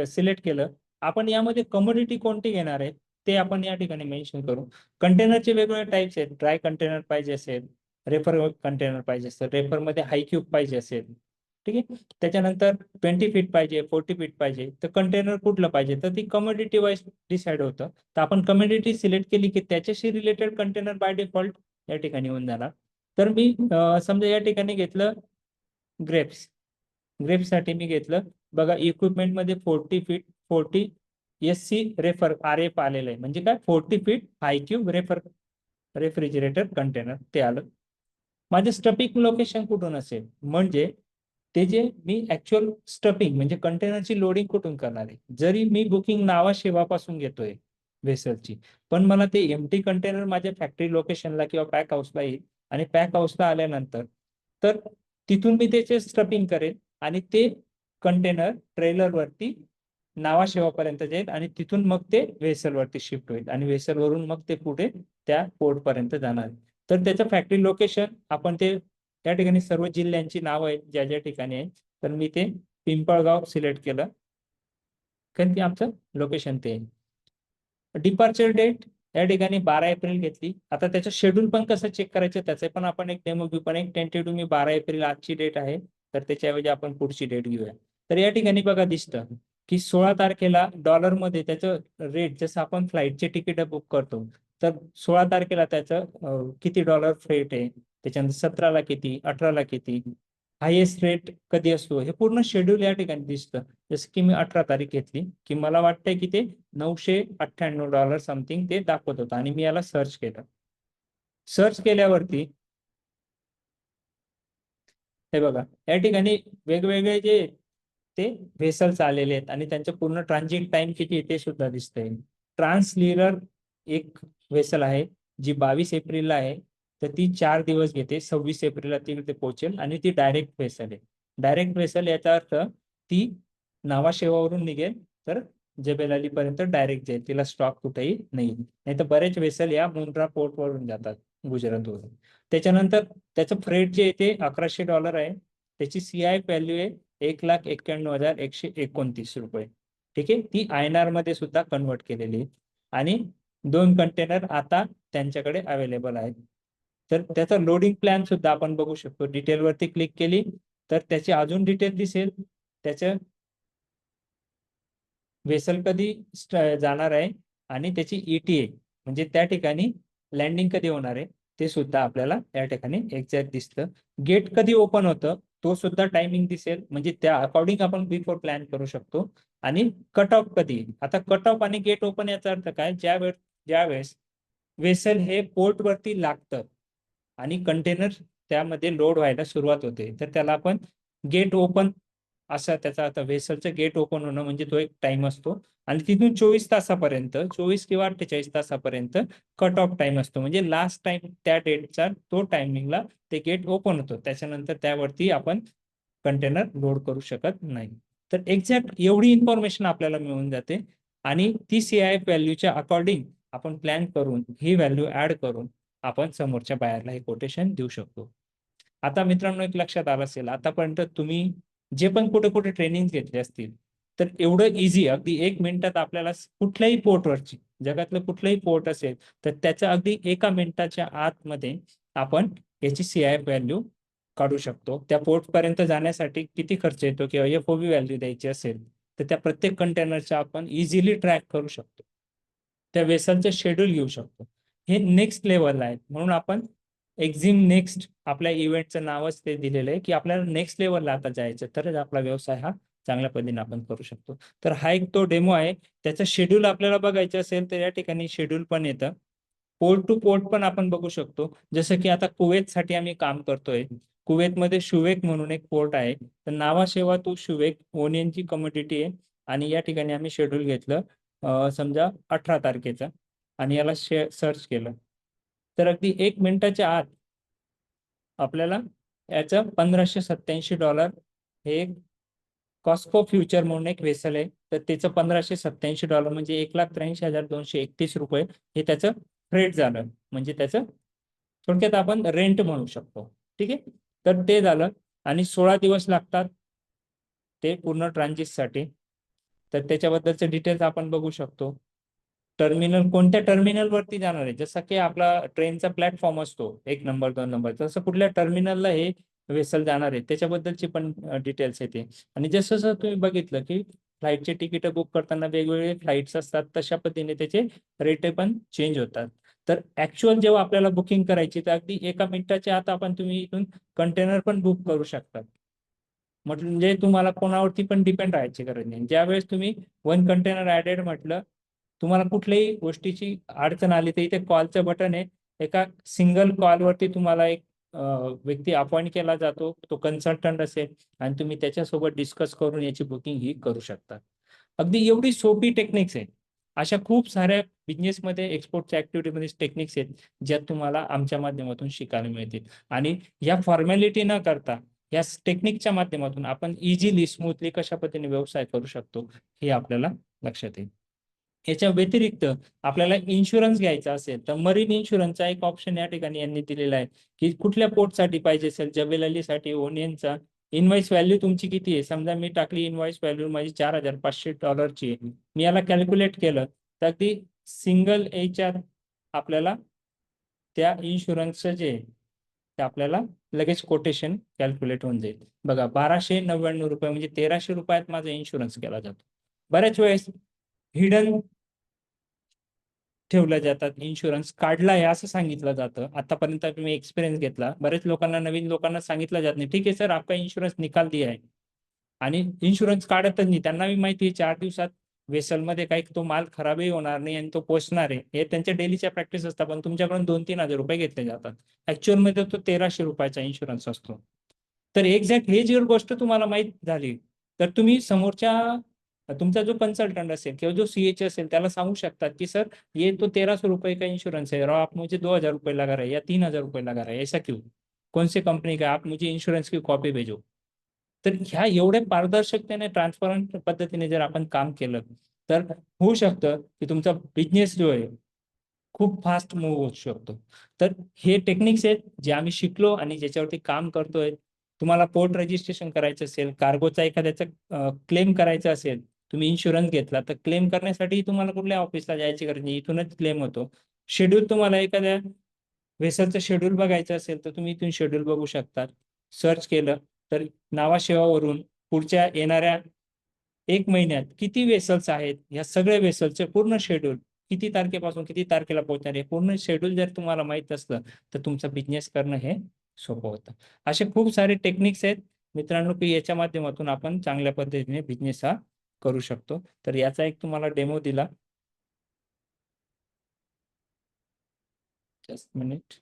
सिलेक्ट केलं. आपण यामध्ये कमोडिटी कोणती घेणार आहे ते आपण या ठिकाणी मेन्शन करू. कंटेनरचे वेगवेगळे टाइप्स आहेत. ड्राय कंटेनर पाहिजे असेल, रेफर कंटेनर पाहिजे असेल, रेफर मध्ये हाय क्यूब पाहिजे असेल, ठीक आहे, त्याच्यानंतर 20 फीट पाहिजे, 40 फीट पाहिजे, तर कंटेनर कुठलं पाहिजे, तर ती कमोडिटी वाईज डिसाईड होतं. तर आपण कमोडिटी सिलेक्ट केली की त्याच्याशी रिलेटेड कंटेनर बाय डिफॉल्ट या ठिकाणी होऊन जाणार. तर मी समजा या ठिकाणी घेतलं ग्रेप्स. साठी मी घेतलं, बघा इक्विपमेंट मध्ये 40 feet, 40 SC reefer R F आलेलं आहे, म्हणजे काय 40 feet high cube refrigerator container ते आलं. माझे स्टपिंग लोकेशन कुठून असेल, म्हणजे ते जे मी ऍक्च्युअल स्टपिंग म्हणजे कंटेनरची लोडिंग कुठून करणार आहे. जरी मी बुकिंग नावाशेवापासून घेतोय वेसलची, पण मला ते एमटी कंटेनर माझ्या फॅक्टरी लोकेशनला किंवा पॅक हाऊसला येईल आणि पॅक हाऊसला आल्यानंतर तर तिथून मी त्याचे स्टपिंग करेल आणि ते कंटेनर ट्रेलर वरती नावाशेवापर्यंत जाईल आणि तिथून मग ते वेसल वरती शिफ्ट होईल आणि वेसल वरून मग ते पुढे त्या पोर्ट पर्यंत जाणार. तर त्याचं फॅक्टरी लोकेशन आपण ते त्या ठिकाणी सर्व जिल्ह्यांची नाव आहेत ज्या ज्या ठिकाणी आहे. तर मी ते पिंपळगाव सिलेक्ट केलं, कारण की आमचं लोकेशन ते आहे. डिपार्चर डेट या ठिकाणी 12 एप्रिल घेतली. आता त्याचं शेड्यूल पण कसं चेक करायचं त्याचे पण आपण एक डेमो घेऊ, पण एक टेंटेटिव्ह मी 12 एप्रिल आजची डेट आहे, तर त्याच्याऐवजी आपण पुढची डेट घेऊया. तर या ठिकाणी बघा दिसतं की 16 तारखेला डॉलरमध्ये त्याचं रेट, जसं आपण फ्लाईटचे तिकीट बुक करतो, तर 16 तारखेला त्याचं किती डॉलर फ्रेट आहे, त्याच्यानंतर 17ला किती, 18ला किती, हायएस्ट रेट कधी असतो, हे पूर्ण शेड्यूल या ठिकाणी दिसतं. जसं की मी 18 तारीख घेतली की मला वाटतंय की ते $998 समथिंग ते दाखवत होतं आणि मी याला सर्च केलं. सर्च केल्यावरती हे बघा या ठिकाणी वेगवेगळे जे ते व्हेसल्स आलेले आहेत आणि त्यांचं पूर्ण ट्रान्झिट टाइम किती आहे ते सुद्धा दिसतंय. ट्रान्सलिरर एक व्हेसल आहे जी 22 एप्रिलला आहे, तर ती 4 दिवस घेते. 26 एप्रिलला ती ते पोहोचेल आणि ती डायरेक्ट व्हेसल आहे. डायरेक्ट व्हेसल याचा अर्थ ती नावाशेवावरून निघेल तर जबेल अली पर्यंत डायरेक्ट जाईल, तिला स्टॉप कुठेही नाही. नाही तर बरेच वेसल या मुंद्रा पोर्ट वरून जातात गुजरातवरून. त्याच्यानंतर त्याचं फ्रेट जे येते $1100 आहे. त्याची सीआय व्हॅल्यू आहे 1,91,129 रुपये. ठीक आहे, ती INR मध्ये सुद्धा कन्वर्ट केलेली आहे आणि 2 कंटेनर आता त्यांच्याकडे अवेलेबल आहेत. तर त्याचा लोडिंग प्लॅन सुद्धा आपण बघू शकतो. डिटेल वरती क्लिक केली तर त्याची अजून डिटेल दिसेल, त्याच्या वेसल कधी जाणार आहे आणि त्याची ETA म्हणजे त्या ठिकाणी लँडिंग कधी होणार आहे ते सुद्धा आपल्याला या ठिकाणी एक्झॅक्ट दिसतं. गेट कधी ओपन होतं तो सुद्धा टायमिंग दिसेल, म्हणजे त्या अकॉर्डिंग आपण बिफोर प्लॅन करू शकतो. आणि कट ऑफ कधी, आता कट ऑफ आणि गेट ओपन याचा अर्थ काय, ज्यावेळेस वेसल हे पोर्ट वरती लागतं आणि कंटेनर त्यामध्ये लोड व्हायला सुरुवात होते, तर त्याला आपण गेट ओपन असा त्याचा आता वेसलचं गेट ओपन होणं म्हणजे तो एक टाइम असतो. आणि तिथून 24 तासापर्यंत, 24 किंवा 48 तासापर्यंत कट ऑफ टाइम असतो, म्हणजे लास्ट टाइम त्या डेटचा तो टायमिंगला ते गेट ओपन होतं. त्याच्यानंतर त्यावरती आपण कंटेनर लोड करू शकत नाही. तर एक्झॅक्ट एवढी इन्फॉर्मेशन आपल्याला मिळून जाते आणि ती CIF व्हॅल्यूच्या अकॉर्डिंग आपण प्लॅन करून ही व्हॅल्यू ऍड करून आपण समोरच्या बायरला हे कोटेशन देऊ शकतो. आता मित्रांनो एक लक्षात आलं असेल, आतापर्यंत तुम्ही जे पण कुठे कुठे ट्रेनिंग घेतले असतील, तर एवढं इझी अगदी 1 मिनिटात आपल्याला कुठल्याही पोर्टवरची, जगातलं कुठलंही पोर्ट असेल तर त्याच्या अगदी 1 मिनिटाच्या आतमध्ये आपण याची CIF व्हॅल्यू काढू शकतो. त्या पोर्ट पर्यंत जाण्यासाठी किती खर्च येतो किंवा FOB व्हॅल्यू द्यायची असेल तर त्या प्रत्येक कंटेनरच्या आपण इझिली ट्रॅक करू शकतो. त्या वेसलचे शेड्यूल घेऊ शकतो. हे नेक्स्ट लेवल आहे, म्हणून आपण एक्झिम नेक्स्ट आपल्या इव्हेंटचं नावच ते दिलेलं आहे की आपल्याला नेक्स्ट लेवलला आता जायचं, तरच आपला व्यवसाय हा चांगल्या पद्धतीने आपण करू शकतो. तर हा एक तो डेमो आहे. त्याचं शेड्यूल आपल्याला बघायचं असेल तर या ठिकाणी शेड्यूल पण येतं. पोर्ट टू पोर्ट पण आपण बघू शकतो. जसं की आता कुवेतसाठी आम्ही काम करतोय. कुवेतमध्ये शुवेक म्हणून एक पोर्ट आहे. तर नावाशेवा तो शुवेक ओनियनची कमोडिटी आहे आणि या ठिकाणी आम्ही शेड्यूल घेतलं समजा 18 तारखेचं आणि याला सर्च केलं तर अगदी 1 मिनिटाच्या आत आपल्याला याचं $1587 हे एक कॉस्को फ्युचर म्हणून एक वेसल आहे. तर त्याचं $1587 म्हणजे ₹1,83,231 हे त्याचं फ्रेट झालं, म्हणजे त्याचं थोडक्यात आपण रेंट म्हणू शकतो. ठीक आहे, तर ते झालं. आणि 16 दिवस लागतात ते पूर्ण ट्रान्झिटसाठी. तर त्याच्याबद्दलचे डिटेल्स आपण बघू शकतो. टर्मिनल कोणत्या टर्मिनल वरती जाणार आहे, जसं की आपला ट्रेनचा प्लॅटफॉर्म असतो 1 नंबर 2 नंबर, तसं कुठल्या टर्मिनलला हे वेसल जाणार आहे त्याच्याबद्दलची पण डिटेल्स येते. आणि जसं जसं तुम्ही बघितलं की फ्लाईटचे तिकीट बुक करताना वेगवेगळे फ्लाईट्स असतात, तशा पद्धतीने त्याचे रेट पण चेंज होतात. तर ऍक्च्युअल जेव्हा आपल्याला बुकिंग करायची तर अगदी 1 मिनिटाच्या आत आपण तुम्ही इथून कंटेनर पण बुक करू शकता. म्हणजे तुम्हाला कोणावरती पण डिपेंड राहायची गरज नाही. ज्यावेळेस तुम्ही 1 कंटेनर ऍडेड म्हटलं, तुम्हाला कुठल्याही गोष्टीची अडचण आली तर इथे कॉलचं बटन आहे. एका सिंगल कॉलवरती तुम्हाला एक व्यक्ती अपॉइंट केला जातो, तो कन्सल्टंट असेल आणि तुम्ही त्याच्यासोबत डिस्कस करून याची बुकिंग ही करू शकता. अगदी एवढी सोपी टेक्निक्स आहेत. अशा खूप साऱ्या बिझनेसमध्ये एक्सपोर्टच्या ऍक्टिव्हिटीमध्ये टेक्निक्स आहेत ज्या तुम्हाला आमच्या माध्यमातून शिकायला मिळतील. आणि या फॉर्मॅलिटी न करता या टेक्निकच्या माध्यमातून आपण इझिली स्मूथली कशा पद्धतीने व्यवसाय करू शकतो हे आपल्याला लक्षात येईल. याच्या व्यतिरिक्त आपल्याला इन्शुरन्स घ्यायचा असेल तर मरीन इन्शुरन्सचा एक ऑप्शन या ठिकाणी यांनी दिलेला आहे की कुठल्या पोर्टसाठी पाहिजे असेल, जबेल ओनियनचा इनवॉइस व्हॅल्यू तुमची किती आहे. समजा मी टाकली इनवॉइस व्हॅल्यू माझी $4,500 आहे. मी याला कॅल्क्युलेट केलं तर अगदी सिंगल याच्यात आपल्याला त्या इन्शुरन्सचं जे आहे ते आपल्याला लगेच कोटेशन कॅल्क्युलेट होऊन जाईल. बघा ₹1299 म्हणजे ₹1300 माझा इन्शुरन्स केला जातो. बऱ्याच वेळेस हिडन ठेवल्या जातात, इन्शुरन्स काढला आहे असं सांगितलं जातं. आतापर्यंत तुम्ही एक्सपिरियन्स घेतला, बरेच लोकांना, नवीन लोकांना सांगितलं जात नाही, ठीक आहे सर आपका इन्शुरन्स निकाल दिया है, आणि इन्शुरन्स काढतच नाही. त्यांनाही माहिती आहे 4 दिवसात वेसलमध्ये काही तो माल खराबही होणार नाही आणि तो पोचणार आहे. हे त्यांच्या डेलीच्या प्रॅक्टिस असतात, पण तुमच्याकडून 2-3 हजार रुपये घेतले जातात. ऍक्च्युअल मध्ये तो ₹1300 इन्शुरन्स असतो. तर एक्झॅक्ट हे जर गोष्ट तुम्हाला माहित झाली तर तुम्ही समोरच्या तुमचा जो कन्सल्टंट असेल किंवा जो CH असेल त्याला सांगू शकतात की सर ये तो ₹1300 का इंश्योरेंस है और आप मुझे ₹2000 लगा रहे हैं या ₹3000 लगा रहे हैं, ऐसा क्यों, कौन से कंपनी का, आप मुझे इंश्योरेंस की कॉपी भेजो. तर ह्या एवढ्या पारदर्शकतेने ट्रान्सपरंट पद्धतीने जर आपण काम केलं तर होऊ शकतं की तुमचा बिझनेस जो आहे खूप फास्ट मूव्ह होऊ शकतो. तर हे टेक्निक्स आहेत जे आम्ही शिकलो आणि ज्याच्यावरती काम करतोय. तुम्हाला पोर्ट रजिस्ट्रेशन करायचं असेल, कार्गोचा एखाद्याचा क्लेम करायचा असेल, तुम्ही इन्शुरन्स घेतला तर क्लेम करण्यासाठी तुम्हाला कुठल्या ऑफिसला जायची गरज नाही, इथूनच क्लेम होतो. शेड्यूल तुम्हाला एखाद्या वेसलचं शेड्यूल बघायचं असेल तर तुम्ही इथून शेड्यूल बघू शकता. सर्च केलं तर नावाशेवावरून पुढच्या येणाऱ्या 1 महिन्यात किती वेसल्स आहेत, या सगळ्या वेसलचे पूर्ण शेड्यूल, किती तारखेपासून किती तारखेला पोहोचणार आहे, पूर्ण शेड्यूल जर तुम्हाला माहित असलं तर तुमचा बिझनेस करणं हे सोपं होतं. असे खूप सारे टेक्निक्स आहेत मित्रांनो, की याच्या माध्यमातून आपण चांगल्या पद्धतीने बिझनेस हा करू शकतो. तर याचा एक तुम्हाला डेमो दिला. Just minute.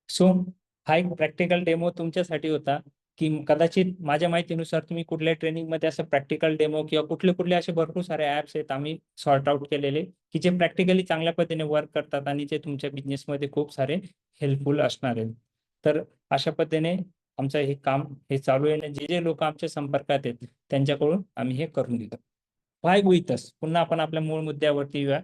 सो हा एक प्रॅक्टिकल डेमो तुमच्यासाठी होता, की कदाचित माझ्या माहितीनुसार तुम्ही कुठल्या ट्रेनिंग मध्ये असं प्रॅक्टिकल डेमो किंवा कुठले कुठले असे भरपूर सारे ऍप्स आहेत आम्ही सॉर्ट आउट केलेले, की जे प्रॅक्टिकली चांगल्या पद्धतीने वर्क करतात आणि जे तुमच्या बिझनेसमध्ये खूप सारे हेल्पफुल असणार आहेत. तर अशा पद्धतीने आमचं हे काम हे चालू आहे आणि जे जे लोक आमच्या संपर्कात आहेत त्यांच्याकडून आम्ही हे करून घेतो. व्हाय विथ अस, पुन्हा आपण आपल्या मूळ मुद्द्यावरती येऊया.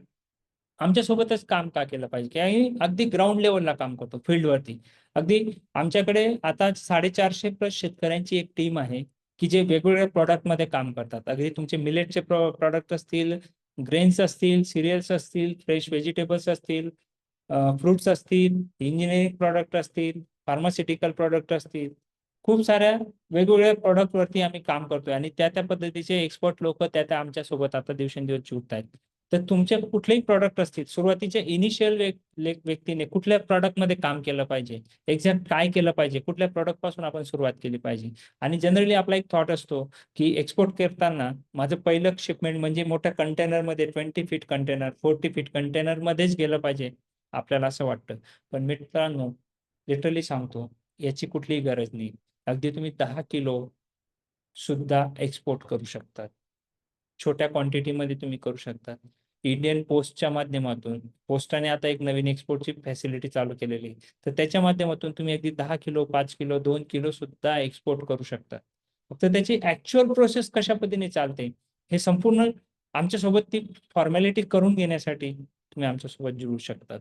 आमच्यासोबतच काम का केलं पाहिजे, की आम्ही अगदी ग्राउंड लेवलला काम करतो फील्डवरती. अगदी आमच्याकडे आता 450 प्लस शेतकऱ्यांची एक टीम आहे, की जे वेगवेगळ्या प्रॉडक्टमध्ये काम करतात. अगदी तुमचे मिलेटचे प्रॉडक्ट असतील, ग्रेन्स असतील, सिरियल्स असतील, फ्रेश व्हेजिटेबल्स असतील, फ्रुट्स असतील, इंजिनिअरिंग प्रॉडक्ट असतील, फार्मास्युटिकल प्रॉडक्ट असतील. खूप साऱ्या वेगवेगळ्या प्रॉडक्ट वरती आम्ही काम करतोय आणि त्या त्या पद्धतीचे एक्सपर्ट लोक त्या त्या आमच्या सोबत आता दिवसेंदिवस जुळत आहेत. तर तुमचे कुठलेही प्रॉडक्ट असतील, सुरुवातीच्या इनिशियल व्यक्तीने कुठल्या प्रॉडक्ट मध्ये काम केलं पाहिजे, एक्झॅक्ट काय केलं पाहिजे, कुठल्या प्रॉडक्ट पासून आपण सुरुवात केली पाहिजे. आणि जनरली आपला एक थॉट असतो की एक्सपोर्ट करताना माझं पहिलं शिपमेंट म्हणजे मोठ्या कंटेनरमध्ये 20 फीट कंटेनर, 40 फीट कंटेनर मध्येच गेलं पाहिजे, आपल्याला असं वाटतं. पण मित्रांनो, लिटरली सांगतो, याची कुठलीही गरज नाही. अगदी तुम्ही 10 किलो सुद्धा एक्सपोर्ट करू शकतात. छोट्या क्वांटिटीमध्ये तुम्ही करू शकता. इंडियन पोस्टच्या माध्यमातून, पोस्टाने आता एक नवीन एक्सपोर्टची फॅसिलिटी चालू केलेली आहे. तर त्याच्या माध्यमातून तुम्ही अगदी 10 किलो, 5 किलो, 2 किलो सुद्धा एक्सपोर्ट करू शकता. फक्त त्याची ऍक्च्युअल प्रोसेस कशा पद्धतीने चालते हे संपूर्ण आमच्यासोबत ती फॉर्मॅलिटी करून घेण्यासाठी तुम्ही आमच्यासोबत जुळू शकतात.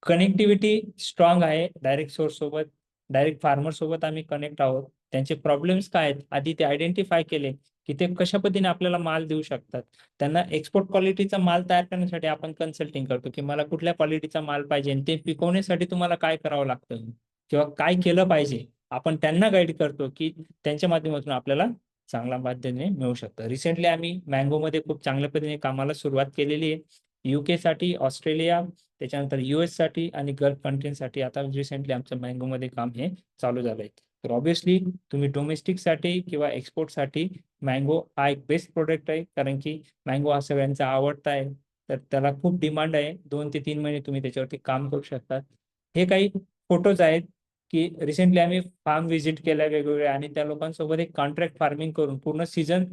कनेक्टिव्हिटी स्ट्रॉंग आहे. डायरेक्ट सोर्स सोबत, डायरेक्ट फार्मर सोबत आम्ही कनेक्ट आहोत. त्यांचे प्रॉब्लेम्स काय आहेत आधी ते आयडेंटिफाय केले, की ते कशा पद्धतीने आपल्याला माल देऊ शकतात. त्यांना एक्सपोर्ट क्वालिटीचा माल तयार करण्यासाठी आपण कन्सल्टिंग करतो, की मला कुठल्या क्वालिटीचा माल पाहिजे आणि ते पिकवण्यासाठी तुम्हाला काय करावं लागतं किंवा काय केलं पाहिजे. आपण त्यांना गाईड करतो, की त्यांच्या माध्यमातून आपल्याला चांगल्या पद्धतीने मिळू शकतं. रिसेंटली आम्ही मँगो मध्ये खूप चांगल्या पद्धतीने कामाला सुरुवात केलेली आहे. UK साठी, ऑस्ट्रेलिया, त्याच्यानंतर US साठी आणि गल्फ कंट्रीसाठी आता रिसेंटली आमचं मँगो मध्ये काम हे चालू झालंय. तर ऑब्व्हियसली तुम्ही डोमेस्टिक साठी किंवा एक्सपोर्ट साठी मँगो हा एक बेस्ट प्रोडक्ट आहे, कारण की मँगो हा सगळ्यांचा आवडता आहे. तर त्याला खूप डिमांड आहे. 2 ते 3 महिने तुम्ही त्याच्यावरती काम करू शकता. हे काही फोटोज आहेत, की रिसेंटली आम्ही फार्म व्हिजिट केल्या वेगवेगळ्या आणि त्या लोकांसोबत एक कॉन्ट्रॅक्ट फार्मिंग करून पूर्ण सीझन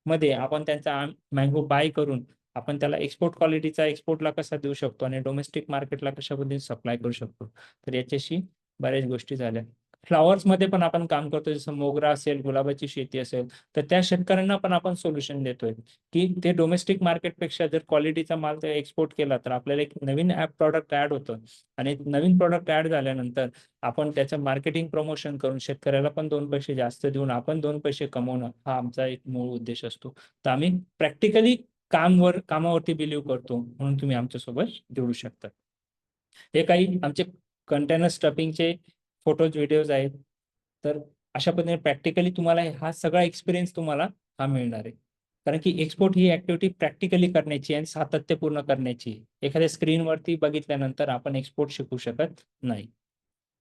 मध्ये आपण त्यांचा मँगो बाय करून आपण त्याला एक्सपोर्ट क्वालिटीचा एक्सपोर्टला कसा देऊ शकतो आणि डोमेस्टिक मार्केटला कशा पद्धतीने सप्लाय करू शकतो. तर याच्याशी बऱ्याच गोष्टी झाल्या. फ्लॉवर्स मध्ये पण आपण काम करतो, जसं मोगरा असेल, गुलाबाची शेती असेल, तर त्या शेतकऱ्यांना पण आपण सोल्युशन देतोय, की ते डोमेस्टिक मार्केटपेक्षा जर क्वालिटीचा माल ते एक्सपोर्ट केला तर आपल्याला एक नवीन प्रॉडक्ट ऍड होतं आणि नवीन प्रॉडक्ट ऍड झाल्यानंतर आपण त्याचं मार्केटिंग प्रमोशन करून शेतकऱ्याला पण 2 पैसे जास्त देऊन आपण 2 पैसे कमवणं हा आमचा एक मूळ उद्देश असतो. तर आम्ही प्रॅक्टिकली कामावरती बिलीव्ह करतो, म्हणून तुम्ही आमच्यासोबत जोडू शकता. हे काही आमचे कंटेनर स्टफिंगचे फोटोज व्हिडिओज आहेत. तर अशा पद्धतीने प्रॅक्टिकली तुम्हाला हा सगळा एक्सपिरियन्स तुम्हाला हा मिळणार आहे. कारण की एक्सपोर्ट ही ऍक्टिव्हिटी प्रॅक्टिकली करण्याची आणि सातत्यपूर्ण करण्याची आहे. एखाद्या स्क्रीनवरती बघितल्यानंतर आपण एक्सपोर्ट शिकू शकत नाही.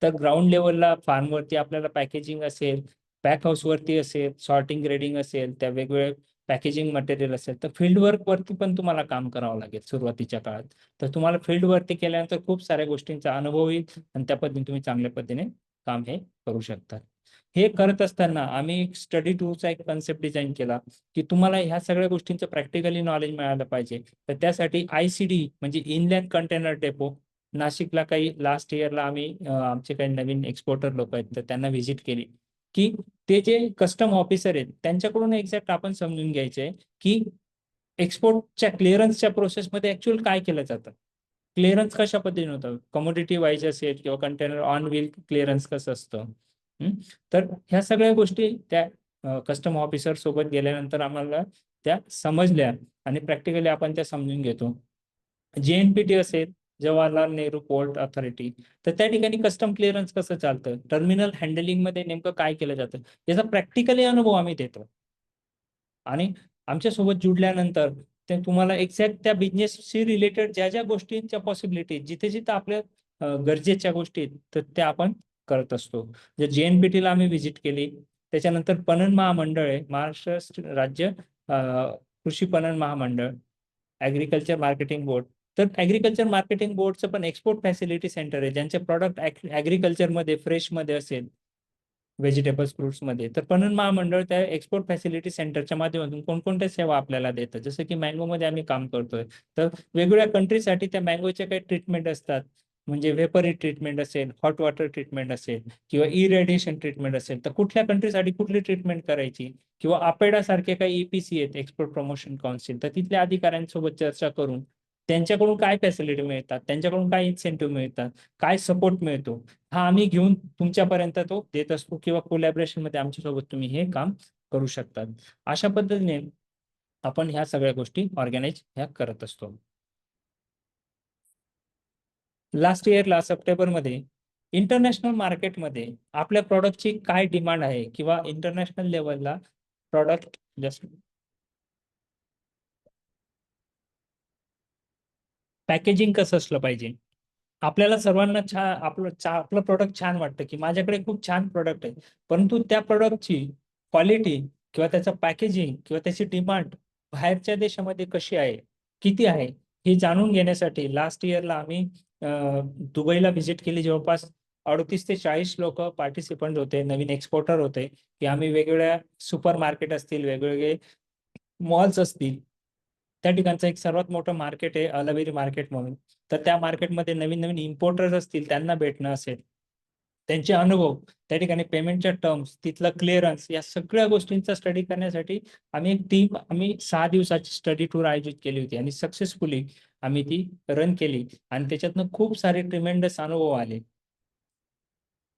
तर ग्राउंड लेवलला फार्मवरती आपल्याला पॅकेजिंग असेल, पॅक हाऊसवरती असेल, सॉर्टिंग ग्रेडिंग असेल, त्या वेगवेगळ्या पॅकेजिंग मटेरियल असेल, तर फील्ड वर्क वरती पण तुम्हाला काम करावं लागेल सुरुवातीच्या काळात. तर तुम्हाला फील्ड वरती केल्यानंतर खूप साऱ्या गोष्टींचा अनुभव येईल आणि त्या पद्धतीने तुम्ही चांगल्या पद्धतीने काम हे करू शकता. हे करत असताना आम्ही एक स्टडी टूरचा एक कन्सेप्ट डिझाईन केला, की तुम्हाला ह्या सगळ्या गोष्टींचं प्रॅक्टिकली नॉलेज मिळालं पाहिजे. तर त्यासाठी ICD म्हणजे इनलँड कंटेनर डेपो नाशिकला काही लास्ट इयरला आम्ही आमचे काही नवीन एक्सपोर्टर लोक आहेत तर त्यांना व्हिजिट केली, की ते जे कस्टम ऑफिसर आहेत त्यांच्याकडून एक्झॅक्ट आपण समजून घ्यायचंय, की एक्सपोर्टच्या क्लिअरन्सच्या प्रोसेसमध्ये ऍक्च्युअल काय केलं जातं. क्लिअरन्स कशा पद्धतीने होतं, कमोडिटी वाईज असेल किंवा कंटेनर ऑन व्हील क्लिअरन्स कसं असतं. हम्म? तर ह्या सगळ्या गोष्टी त्या कस्टम ऑफिसर सोबत गेल्यानंतर आम्हाला त्या समजल्या आणि प्रॅक्टिकली आपण त्या समजून घेतो. JNPT असेल, जवाहरलाल नेहरू पोर्ट ऑथॉरिटी, तर त्या ठिकाणी कस्टम क्लिअरन्स कसं चालतं, टर्मिनल हँडलिंग मध्ये नेमकं काय केलं जातं, याचा प्रॅक्टिकली अनुभव आम्ही देतो. आणि आमच्या सोबत जुडल्यानंतर ते तुम्हाला एक्झॅक्ट त्या बिझनेसशी रिलेटेड ज्या ज्या गोष्टींच्या पॉसिबिलिटी जिथे जिथे आपल्या गरजेच्या गोष्टी आहेत, तर त्या आपण करत असतो. जर JNPT ला आम्ही व्हिजिट केली, त्याच्यानंतर पणन महामंडळ आहे, महाराष्ट्र राज्य कृषी पणन महामंडळ, ऍग्रिकल्चर मार्केटिंग बोर्ड. तर ऍग्रिकल्चर मार्केटिंग बोर्डचं पण एक्सपोर्ट फॅसिलिटी सेंटर आहे, ज्यांचे प्रॉडक्ट ऍग्रिकल्चरमध्ये फ्रेशमध्ये असेल, व्हेजिटेबल्स फ्रुट्समध्ये. तर पणन महामंडळ त्या एक्सपोर्ट फॅसिलिटी सेंटरच्या माध्यमातून कोणकोणत्या सेवा आपल्याला देतं, जसं की मँगोमध्ये आम्ही काम करतोय. तर वेगवेगळ्या कंट्रीसाठी त्या मँगोच्या काही ट्रीटमेंट असतात, म्हणजे व्हेपरी ट्रीटमेंट असेल, हॉट वॉटर ट्रीटमेंट असेल, किंवा इरेडिएशन ट्रीटमेंट असेल, तर कुठल्या कंट्रीसाठी कुठली ट्रीटमेंट करायची, किंवा अपेडा सारखे काही EPC आहेत, एक्सपोर्ट प्रमोशन काउन्सिल, तर तिथल्या अधिकाऱ्यांसोबत चर्चा करून त्यांच्याकडून काय फॅसिलिटी मिळतात, त्यांच्याकडून काय इन्सेंटिव्ह मिळतात, काय सपोर्ट मिळतो, हा आम्ही घेऊन तुमच्यापर्यंत तो देत असतो, किंवा कोलॅबरेशन मध्ये आमच्यासोबत तुम्ही हे काम करू शकतात. अशा पद्धतीने आपण ह्या सगळ्या गोष्टी ऑर्गनाइज ह्या करत असतो. लास्ट इयरला सप्टेंबरमध्ये इंटरनॅशनल मार्केटमध्ये आपल्या प्रॉडक्टची काय डिमांड आहे, किंवा इंटरनॅशनल लेवलला प्रॉडक्ट जस्ट पॅकेजिंग कसं असलं पाहिजे. आपल्याला सर्वांना छान आपलं प्रोडक्ट छान वाटतं, की माझ्याकडे खूप छान प्रोडक्ट आहे, परंतु त्या प्रोडक्टची क्वालिटी किंवा त्याचं पॅकेजिंग किंवा त्याची डिमांड बाहेरच्या देशामध्ये कशी आहे, किती आहे, हे जाणून घेण्यासाठी लास्ट इयरला आम्ही दुबईला व्हिजिट केली. जवळपास 38 ते 40 लोक पार्टिसिपंट होते, नवीन एक्सपोर्टर होते, की आम्ही वेगवेगळ्या सुपर मार्केट असतील, वेगवेगळे मॉल्स असतील, त्या ठिकाणचं एक सर्वात मोठं मार्केट आहे अलवेरी मार्केट म्हणून. तर त्या मार्केटमध्ये नवीन नवीन इम्पोर्टर्स असतील, त्यांना भेटणं असेल, त्यांचे अनुभव, त्या ठिकाणी पेमेंटच्या टर्म्स, तिथलं क्लिअरन्स, या सगळ्या गोष्टींचा स्टडी करण्यासाठी आम्ही एक टीम, आम्ही 6 दिवसाची स्टडी टूर आयोजित केली होती आणि सक्सेसफुली आम्ही ती रन केली. आणि त्याच्यातनं खूप सारे ट्रिमेंडस अनुभव आले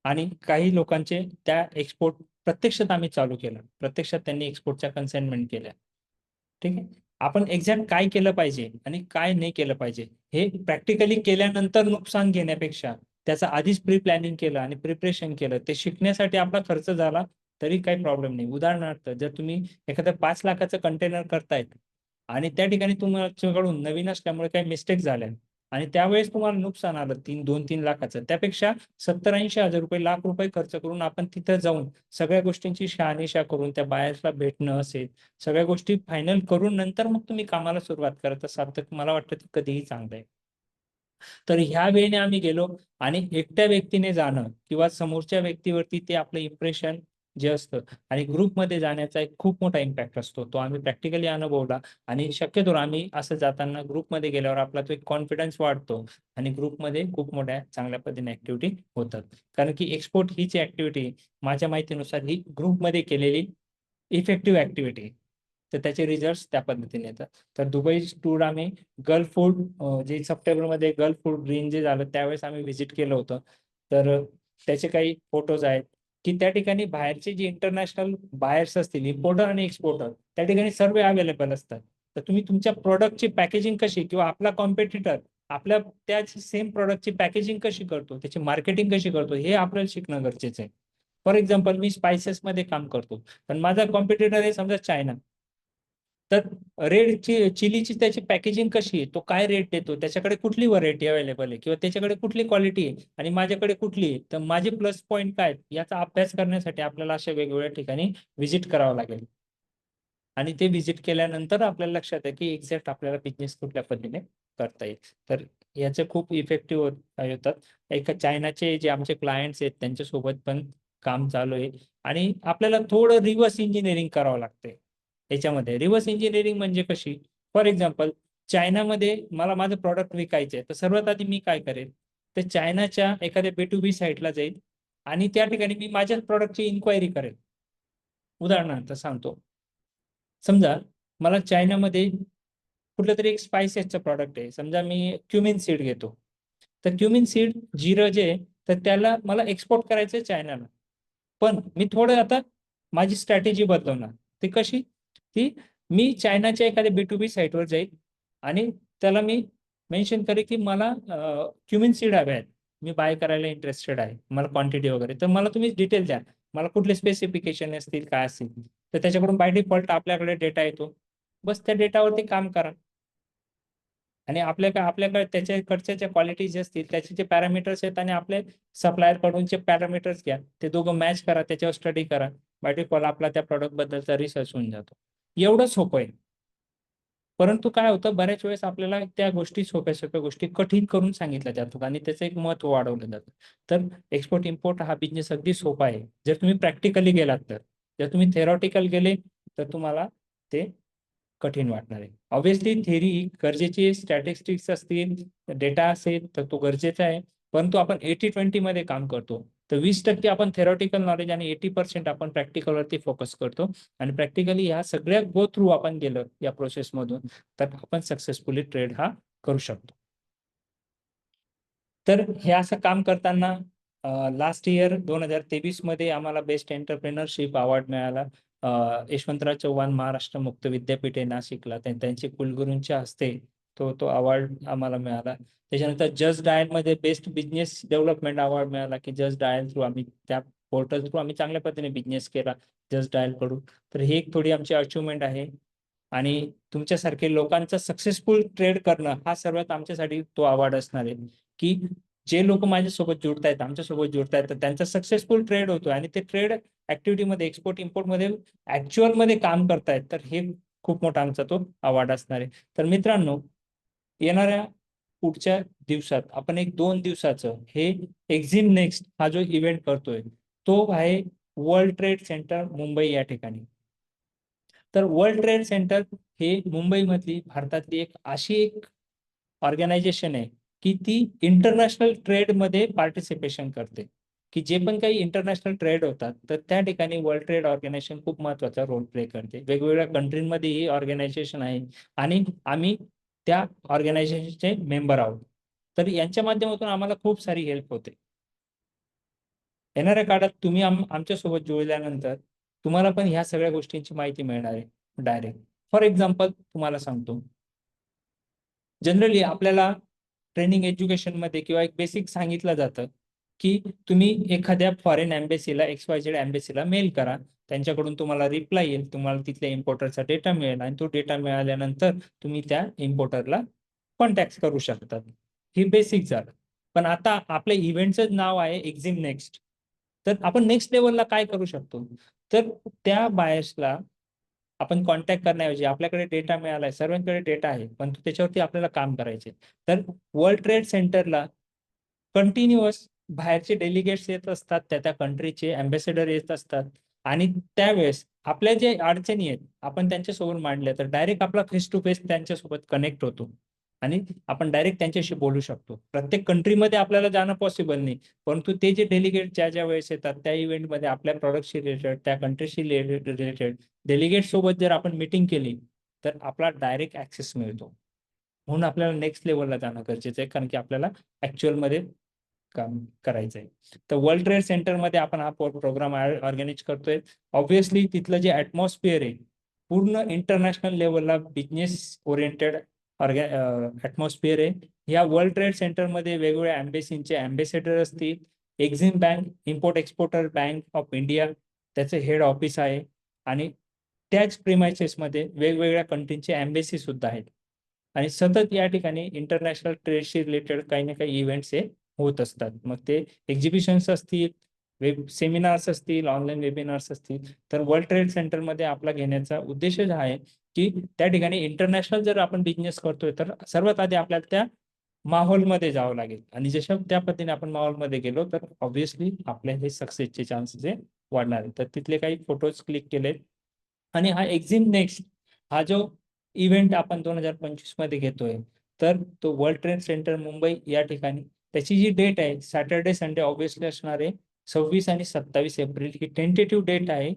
आणि काही लोकांचे त्या एक्सपोर्ट प्रत्यक्षात आम्ही चालू केलं, प्रत्यक्षात त्यांनी एक्सपोर्टच्या कन्साइनमेंट केल्या. ठीक आहे. आपण एक्झॅक्ट काय केलं पाहिजे आणि काय नाही केलं पाहिजे, हे प्रॅक्टिकली केल्यानंतर नुकसान घेण्यापेक्षा त्याचं आधीच प्री प्लॅनिंग केलं आणि प्रिपरेशन केलं, ते शिकण्यासाठी आपला खर्च झाला तरी काही प्रॉब्लेम नाही. उदाहरणार्थ, जर तुम्ही एखाद्या 5 लाखाचं कंटेनर करतायत आणि त्या ठिकाणी तुमच्याकडून नवीन असल्यामुळे काही मिस्टेक झाल्या आणि त्यावेळेस तुम्हाला नुकसान आलं 2-3 लाखाचं, त्यापेक्षा 70-80 हजार रुपये, लाख रुपये खर्च करून आपण तिथं जाऊन सगळ्या गोष्टींची शहानिशा करून त्या बायर्सला भेटणं असेल, सगळ्या गोष्टी फायनल करून नंतर मग तुम्ही कामाला सुरुवात करत असाल, तर मला वाटतं ते कधीही चांगलं आहे. तर ह्या वेळेने आम्ही गेलो आणि एकट्या व्यक्तीने जाणं किंवा समोरच्या व्यक्तीवरती ते आपलं इम्प्रेशन जे असतं, आणि ग्रुपमध्ये जाण्याचा एक खूप मोठा इम्पॅक्ट असतो, तो आम्ही प्रॅक्टिकली अनुभवला. आणि शक्यतो आम्ही असं जाताना ग्रुपमध्ये गेल्यावर आपला तो एक कॉन्फिडन्स वाढतो आणि ग्रुपमध्ये खूप मोठ्या चांगल्या पद्धतीने ऍक्टिव्हिटी होतात. कारण की एक्सपोर्ट हीच ऍक्टिव्हिटी माझ्या माहितीनुसार ही ग्रुपमध्ये केलेली इफेक्टिव्ह ऍक्टिव्हिटी, तर त्याचे रिझल्ट त्या पद्धतीने येतात. तर दुबई टूर आम्ही गल्फ फूड, जे सप्टेंबरमध्ये गल्फ फूड रेंज जे झालं त्यावेळेस आम्ही व्हिजिट केलं होतं. तर त्याचे काही फोटोज आहेत, की त्या ठिकाणी बाहेरचे जे इंटरनॅशनल बायर्स असतील, इम्पोर्टर आणि एक्सपोर्टर, त्या ठिकाणी सर्व अवेलेबल असतात. तर तुम्ही तुमच्या प्रोडक्टची पॅकेजिंग कशी, किंवा आपला कॉम्पिटिटर आपल्या त्याच सेम प्रोडक्टची पॅकेजिंग कशी करतो, त्याची मार्केटिंग कशी करतो, हे आपल्याला शिकणं गरजेचं आहे. फॉर एक्झाम्पल, मी स्पायसेस मध्ये काम करतो, पण माझा कॉम्पिटिटर आहे समजा चायना. तर चिलीची त्याची पॅकेजिंग कशी आहे, तो काय रेट देतो, त्याच्याकडे कुठली व्हरायटी अवेलेबल आहे, किंवा त्याच्याकडे कुठली क्वालिटी आहे आणि माझ्याकडे कुठली आहे, तर माझे प्लस पॉईंट काय आहेत, याचा अभ्यास करण्यासाठी आपल्याला अशा वेगवेगळ्या ठिकाणी व्हिजिट करावं लागेल. आणि ते व्हिजिट केल्यानंतर आपल्याला लक्षात आहे की एक्झॅक्ट आपल्याला बिझनेस कुठल्या पद्धतीने करता येईल. तर याचे खूप इफेक्टिव्ह होतात. एका चायनाचे जे आमचे क्लायंट्स आहेत त्यांच्यासोबत पण काम चालू आहे. आणि आपल्याला थोडं रिव्हर्स इंजिनिअरिंग करावं लागतंय याच्यामध्ये. रिव्हर्स इंजिनिअरिंग म्हणजे कशी, फॉर एक्झाम्पल, चायनामध्ये मला माझं प्रॉडक्ट विकायचं आहे, तर सर्वात आधी मी काय करेन, तर चायनाच्या एखाद्या B2B साईटला जाईल आणि त्या ठिकाणी मी माझ्या प्रॉडक्टची इन्क्वायरी करेन. उदाहरणार्थ सांगतो, समजा मला चायनामध्ये कुठलं तरी एक स्पायसेसचं प्रॉडक्ट आहे, समजा मी क्युमिन सीड घेतो. तर क्युमिन सीड जिरं जे आहे, तर त्याला मला एक्सपोर्ट करायचं आहे चायनाला. पण मी थोडं आता माझी स्ट्रॅटेजी बदलवणार. ती कशी? ती मी चायनाच्या एखाद्या B2B साईटवर जाईल आणि त्याला मी मेन्शन करेल की मला क्युमिन सीड हवे आहेत, मी बाय करायला इंटरेस्टेड आहे, मला क्वांटिटी वगैरे, तर मला तुम्ही डिटेल द्या, मला कुठले स्पेसिफिकेशन असतील, काय असतील. तर त्याच्याकडून बाय डिफॉल्ट आपल्याकडे डेटा येतो, बस त्या डेटावरती काम करा. आणि आपल्याकडे त्याच्याकडच्या ज्या क्वालिटी जे असतील त्याचे जे पॅरामीटर्स आहेत आणि आपले सप्लायर कडूनचे पॅरामीटर्स घ्या, ते दोघं मॅच करा, त्याच्यावर स्टडी करा, बाय डिफॉल्ट आपला त्या प्रॉडक्ट बद्दलचा रिसर्च होऊन जातो. एवढं सोपं आहे. परंतु काय होतं, बऱ्याच वेळेस आपल्याला त्या गोष्टी, सोप्या सोप्या गोष्टी कठीण करून सांगितल्या जातात आणि त्याचं एक महत्व वाढवलं जातं. तर एक्सपोर्ट इम्पोर्ट हा बिझनेस अगदी सोपा आहे जर तुम्ही प्रॅक्टिकली गेलात तर. जर तुम्ही थेरॉटिकल गेले तर तुम्हाला ते कठीण वाटणार आहे. ऑब्व्हियसली थेरी गरजेची, स्टॅटिस्टिक्स असतील, डेटा असेल तर तो गरजेचा आहे. परंतु आपण 80-20 मध्ये काम करतो. तर 20% आपण थेरॉटिकल नॉलेज आणि 80% आपण प्रॅक्टिकलवरती फोकस करतो. आणि प्रॅक्टिकली ह्या सगळ्या गो थ्रू आपण गेलं या प्रोसेसमधून, तर आपण सक्सेसफुली ट्रेड हा करू शकतो. तर हे असं काम करताना लास्ट इयर 2023 मध्ये आम्हाला बेस्ट एंटरप्रेनरशिप अवॉर्ड मिळाला. यशवंतराव चव्हाण महाराष्ट्र मुक्त विद्यापीठ आहे नाशिकला, त्यांचे कुलगुरूंच्या हस्ते तो अवॉर्ड आम्हाला मिळाला. त्याच्यानंतर जस्ट डायल मध्ये बेस्ट बिझनेस डेव्हलपमेंट अवॉर्ड मिळाला, की जस्ट डायल थ्रू आम्ही त्या पोर्टल थ्रू आम्ही चांगल्या पद्धतीने बिझनेस केला जस्ट डायल कडून. तर ही एक थोडी आमची अचिव्हमेंट आहे. आणि तुमच्यासारखे लोकांचा सक्सेसफुल ट्रेड करणं हा सर्वात आमच्यासाठी तो अवॉर्ड असणार आहे, की जे लोक माझ्यासोबत जुडतायत, आमच्यासोबत जुडतायत, तर त्यांचा सक्सेसफुल ट्रेड होतोय आणि ते ट्रेड ऍक्टिव्हिटीमध्ये, एक्सपोर्ट इम्पोर्ट मध्ये ऍक्च्युअल मध्ये काम करतायत, तर हे खूप मोठा आमचा तो अवॉर्ड असणार आहे. तर मित्रांनो, येणाऱ्या पुढच्या दिवसात आपण एक 2 दिवसाचं हे एक्झिम नेक्स्ट हा जो इव्हेंट करतोय, तो आहे वर्ल्ड ट्रेड सेंटर मुंबई या ठिकाणी. तर वर्ल्ड ट्रेड सेंटर हे मुंबईमधली, भारतातली एक अशी एक ऑर्गनायझेशन आहे की ती इंटरनॅशनल ट्रेड मध्ये पार्टिसिपेशन करते, की जे पण काही इंटरनॅशनल ट्रेड होतात तर त्या ठिकाणी वर्ल्ड ट्रेड ऑर्गनायझेशन खूप महत्वाचा रोल प्ले करते. वेगवेगळ्या कंट्रीमध्ये ही ऑर्गनायझेशन आहे आणि आम्ही त्या ऑर्गनायझेशनचे मेंबर आहोत. तर यांच्या माध्यमातून आम्हाला खूप सारी हेल्प होते. येणाऱ्या काळात तुम्ही आमच्यासोबत जुळल्यानंतर तुम्हाला पण ह्या सगळ्या गोष्टींची माहिती मिळणार आहे डायरेक्ट. फॉर एक्झाम्पल तुम्हाला सांगतो, जनरली आपल्याला ट्रेनिंग एज्युकेशन मध्ये किंवा एक बेसिक सांगितलं जातं की तुम्ही एखाद्या फॉरेन एम्बेसीला, XYZ एम्बेसीला मेल करा, त्यांच्याकडून तुम्हाला रिप्लाय येईल, तुम्हाला तिथल्या इम्पोर्टरचा डेटा मिळेल आणि तो डेटा मिळाल्यानंतर तुम्ही त्या इम्पोर्टरला कॉन्टॅक्ट करू शकतात. हे बेसिक झालं. पण आता आपल्या इव्हेंटचं नाव आहे एक्झिम नेक्स्ट. तर आपण नेक्स्ट लेवलला काय करू शकतो? तर त्या बायर्सला आपण कॉन्टॅक्ट करण्याऐवजी, आपल्याकडे डेटा मिळालाय, सर्वांकडे डेटा आहे, पण त्याच्यावरती आपल्याला काम करायचे. तर वर्ल्ड ट्रेड सेंटरला कंटिन्युअस बाहेरचे डेलिगेट्स येत असतात, त्या त्या कंट्रीचे अँबॅसेडर येत असतात आणि त्यावेळेस आपल्या जे अडचणी आहेत आपण त्यांच्यासोबत मांडल्या, तर डायरेक्ट आपला फेस टू फेस त्यांच्यासोबत कनेक्ट होतो आणि आपण डायरेक्ट त्यांच्याशी बोलू शकतो. प्रत्येक कंट्रीमध्ये आपल्याला जाणं पॉसिबल नाही, परंतु ते जे डेलिगेट ज्या ज्या वेळेस येतात त्या इव्हेंटमध्ये आपल्या प्रॉडक्टशी रिलेटेड, त्या कंट्रीशी रिलेटेड डेलिगेट सोबत जर आपण मीटिंग केली तर आपला डायरेक्ट ऍक्सेस मिळतो. म्हणून आपल्याला नेक्स्ट लेवलला जाणं गरजेचं आहे, कारण की आपल्याला ऍक्च्युअल मध्ये काम करायचंय. तर वर्ल्ड ट्रेड सेंटर मध्ये आपण हा प्रोग्राम ऑर्गनाइज करतोय. ऑब्व्हियसली तिथलं जे ऍटमॉस्फिअर आहे पूर्ण इंटरनॅशनल लेवलला बिझनेस ओरिएंटेड ऍटमॉस्फिअर आहे. या वर्ल्ड ट्रेड सेंटर मध्ये वेगवेगळ्या एम्बेसीचे अँबॅसेडर असतील, Exim bank, import exporter bank of India त्याचे हेड ऑफिस आहे आणि त्याच प्रिमायसेस मध्ये वेगवेगळ्या कंट्रीचे एम्बेसी सुद्धा आहेत आणि सतत या ठिकाणी इंटरनॅशनल ट्रेडशी रिलेटेड काही ना काही इव्हेंट्स हे होत असतात. मग ते एक्झिबिशन्स असतील, वेब सेमिनार्स असतील, ऑनलाईन वेबिनार्स असतील. तर वर्ल्ड ट्रेड सेंटरमध्ये आपला घेण्याचा उद्देश हा आहे की त्या ठिकाणी इंटरनॅशनल जर आपण बिझनेस करतोय तर सर्वात आधी आपल्याला त्या माहोलमध्ये जावं लागेल आणि जशा त्या पद्धतीने आपण माहोलमध्ये गेलो तर ऑब्व्हियसली आपल्या हे सक्सेसचे चान्सेस हे वाढणार आहेत. तर तिथले काही फोटोज क्लिक केले आणि हा एक्झिम नेक्स्ट हा जो इव्हेंट आपण 2025 मध्ये घेतोय, तर तो वर्ल्ड ट्रेड सेंटर मुंबई या ठिकाणी, त्याची जी डेट आहे सॅटर्डे संडे ऑब्व्हियसली असणार आहे. 26 आणि 27 एप्रिल ही टेंटेटिव्ह डेट आहे,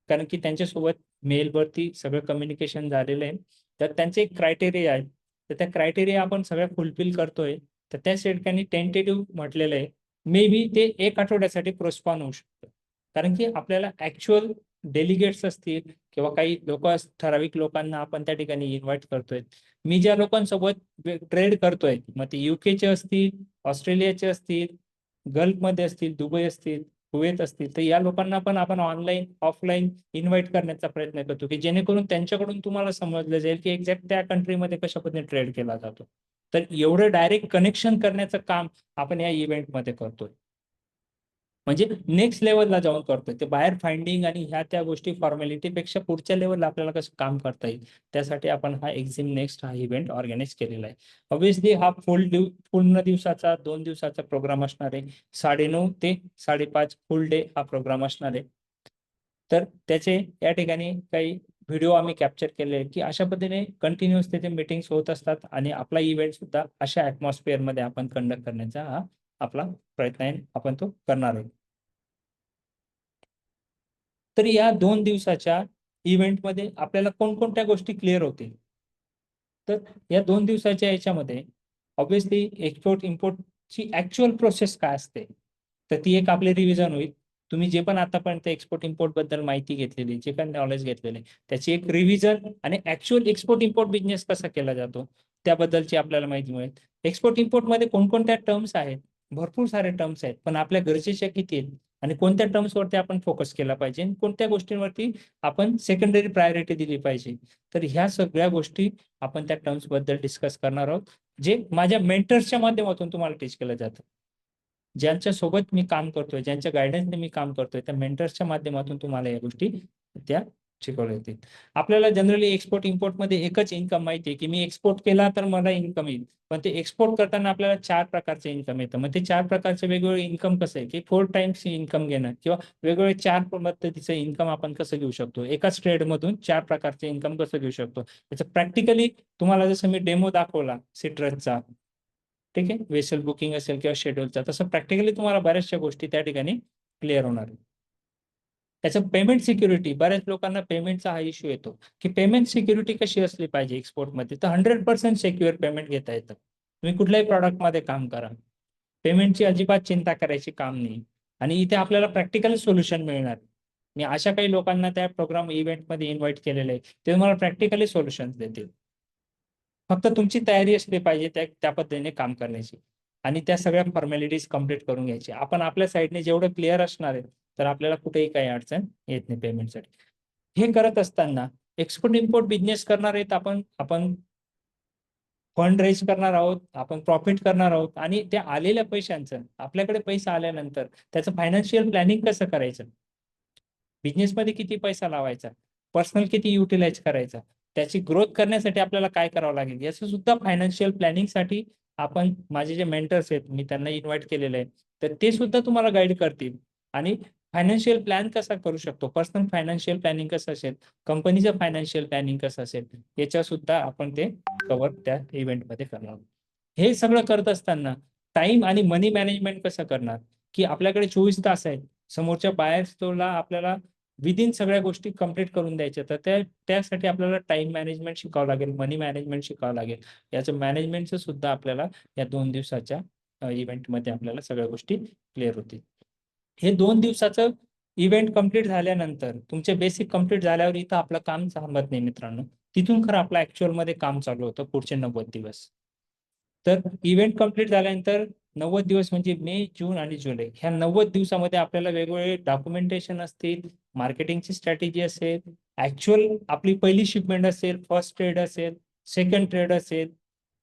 कारण की त्यांच्यासोबत मेलवरती सगळं कम्युनिकेशन झालेलं आहे. तर त्यांचे एक क्रायटेरिया आहे, तर त्या क्रायटेरिया आपण सगळ्या फुलफिल करतोय. तर त्या ठिकाणी टेंटेटिव्ह म्हटलेलं आहे. मे बी ते 1 आठवड्यासाठी प्रोस्पॉन होऊ शकतं, कारण की आपल्याला ऍक्च्युअल डेलिगेट्स असतील किंवा काही लोक, ठराविक लोकांना आपण त्या ठिकाणी इन्व्हाइट करतोय. मी ज्या लोकांसोबत ट्रेड करतोय, मग ते युकेचे असतील, ऑस्ट्रेलियाचे असतील, गल्फमध्ये असतील, दुबई असतील, कुवेत असतील, तर या लोकांना पण आपण ऑनलाईन ऑफलाईन इन्व्हाइट करण्याचा प्रयत्न करतो, की जेणेकरून त्यांच्याकडून तुम्हाला समजलं जाईल की एक्झॅक्ट त्या कंट्रीमध्ये कशा पद्धतीने ट्रेड केला जातो. तर एवढं डायरेक्ट कनेक्शन करण्याचं काम आपण या इव्हेंटमध्ये करतोय. म्हणजे नेक्स्ट लेवलला जाऊन करतोय. ते बाहेर फाइंडिंग आणि ह्या त्या गोष्टी फॉर्मॅलिटीपेक्षा पुढच्या लेवलला आपल्याला कसं काम करता येईल, त्यासाठी आपण हा एक्झिम नेक्स्ट हा इव्हेंट ऑर्गनाईज केलेला आहे. ऑब्व्हियसली हा पूर्ण दिवसाचा 2 दिवसाचा प्रोग्राम असणार आहे. 9:30 ते 5:30 फुल डे हा प्रोग्राम असणार आहे. तर त्याचे या ठिकाणी काही व्हिडिओ आम्ही कॅप्चर केले की अशा पद्धतीने कंटिन्युअस त्याचे मीटिंग्स होत असतात आणि आपला इव्हेंट सुद्धा अशा ऍटमॉस्फिअर मध्ये आपण कंडक्ट करण्याचा हा आपला प्रयत्न आहे, आपण तो करणार आहोत. तर या 2 दिवसाच्या इव्हेंटमध्ये आपल्याला कोणकोणत्या गोष्टी क्लिअर होतील. तर या 2 दिवसाच्या याच्यामध्ये ऑब्व्हियसली एक्सपोर्ट इम्पोर्टची ऍक्च्युअल प्रोसेस काय असते, तर ती एक आपली रिव्हिजन होईल. तुम्ही जे पण आतापर्यंत एक्सपोर्ट इम्पोर्ट बद्दल माहिती घेतलेली, जे काही नॉलेज घेतलेले, त्याची एक रिव्हिजन आणि ऍक्च्युअल एक्सपोर्ट इम्पोर्ट बिझनेस कसा केला जातो त्याबद्दलची आपल्याला माहिती मिळेल. एक्सपोर्ट इम्पोर्ट मध्ये कोणकोणत्या टर्म्स आहेत, भरपूर सारे टर्म्स आहेत, पण आपल्या गरजेच्या किती आहेत आणि कोणत्या टर्म्स वरती आपण फोकस केला पाहिजे आणि कोणत्या गोष्टींवरती आपण सेकंडरी प्रायोरिटी दिली पाहिजे. तर ह्या सगळ्या गोष्टी आपण त्या टर्म्स बद्दल डिस्कस करणार आहोत, जे माझ्या मेंटर्सच्या माध्यमातून तुम्हाला टीच केलं जातं. ज्यांच्या सोबत मी काम करतोय, ज्यांच्या गायडन्सने मी काम करतोय, त्या मेंटर्सच्या माध्यमातून तुम्हाला या गोष्टी त्या शिकवल्या जातील. आपल्याला जनरली एक्सपोर्ट इम्पोर्ट मध्ये एकच इन्कम माहिती आहे की मी एक्सपोर्ट केला तर मला इन्कम येईल, पण ते एक्सपोर्ट करताना आपल्याला 4 प्रकारचे इन्कम येतं. मग ते 4 प्रकारचे वेगवेगळे इन्कम कसं आहे की 4 टाइम्स इन्कम घेणं किंवा वेगवेगळे 4 पद्धतीचं इन्कम आपण कसं घेऊ शकतो, एकाच ट्रेड मधून 4 प्रकारचे इन्कम कसं घेऊ शकतो, त्याचं प्रॅक्टिकली तुम्हाला जसं मी डेमो दाखवला सिट्रसचा, ठीक आहे, वेसल बुकिंग असेल किंवा शेड्यूलचा, तसं प्रॅक्टिकली तुम्हाला बऱ्याचशा गोष्टी त्या ठिकाणी क्लिअर होणार आहे. त्याचं पेमेंट सिक्युरिटी, बऱ्याच लोकांना पेमेंटचा हा इश्यू येतो की पेमेंट सिक्युरिटी कशी असली पाहिजे एक्सपोर्टमध्ये. तर 100% सिक्युअर पेमेंट घेता येतं. तुम्ही कुठल्याही प्रॉडक्टमध्ये काम करा, पेमेंटची अजिबात चिंता करायची काम नाही. आणि इथे आपल्याला प्रॅक्टिकल सोल्युशन मिळणार. मी अशा काही लोकांना त्या प्रोग्राम इव्हेंटमध्ये इन्व्हाइट केलेले आहे, ते तुम्हाला प्रॅक्टिकली सोल्युशन देतील. फक्त तुमची तयारी असली पाहिजे त्या पद्धतीने काम करण्याची आणि त्या सगळ्या फॉर्मॅलिटीज कम्प्लीट करून घ्यायची. आपण आपल्या साईडने जेवढं क्लिअर असणार आहे, तर आपल्याला कुठेही काही अडचण येत नाही पेमेंटसाठी. हे करत असताना एक्सपोर्ट इम्पोर्ट बिझनेस करणार आहेत आपण आपण फंड रेज करणार आहोत, आपण प्रॉफिट करणार आहोत आणि त्या आलेल्या पैशांचं, आपल्याकडे पैसा आल्यानंतर त्याचं फायनान्शियल प्लॅनिंग कसं करायचं, बिझनेसमध्ये किती पैसा लावायचा, पर्सनल किती युटिलाइज करायचा, त्याची ग्रोथ करण्यासाठी आपल्याला काय करावं लागेल, याचं सुद्धा फायनान्शियल प्लॅनिंगसाठी आपण, माझे जे मेंटर्स आहेत मी त्यांना इन्व्हाइट केलेले आहे, तर ते सुद्धा तुम्हाला गाईड करतील. आणि फायनान्शियल प्लॅन कसा करू शकतो, पर्सनल फायनान्शियल प्लॅनिंग कसं असेल, कंपनीचं फायनान्शियल प्लॅनिंग कसं असेल, याच्या सुद्धा आपण ते कव्हर त्या इव्हेंटमध्ये करणार आहोत. हे सगळं करत असताना टाइम आणि मनी मॅनेजमेंट कसं करणार, की आपल्याकडे 24 तास आहेत, समोरच्या बायर्सला आपल्याला विदिन सगळ्या गोष्टी कंप्लीट करून द्यायच्या, तर त्यासाठी आपल्याला टाइम मॅनेजमेंट शिकावं लागेल, मनी मॅनेजमेंट शिकावं लागेल. याचं मॅनेजमेंटचं सुद्धा आपल्याला या 2 दिवसाच्या इव्हेंटमध्ये आपल्याला सगळ्या गोष्टी क्लिअर होतील. हे 2 दिवसाचं इव्हेंट कंप्लीट झाल्यानंतर, तुमचे बेसिक कंप्लीट झाल्यावर इथं आपलं काम थांबत नाही मित्रांनो. तिथून खरं आपलं ऍक्च्युअल मध्ये काम चालू होतं पुढचे 90 दिवस. तर इव्हेंट कंप्लीट झाल्यानंतर 90 दिवस म्हणजे मे, जून आणि जुलै, ह्या 90 दिवसामध्ये आपल्याला वेगवेगळे डॉक्युमेंटेशन असतील, मार्केटिंगची स्ट्रॅटेजी असेल, ऍक्च्युअल आपली पहिली शिपमेंट असेल, फर्स्ट ट्रेड असेल, सेकंड ट्रेड असेल,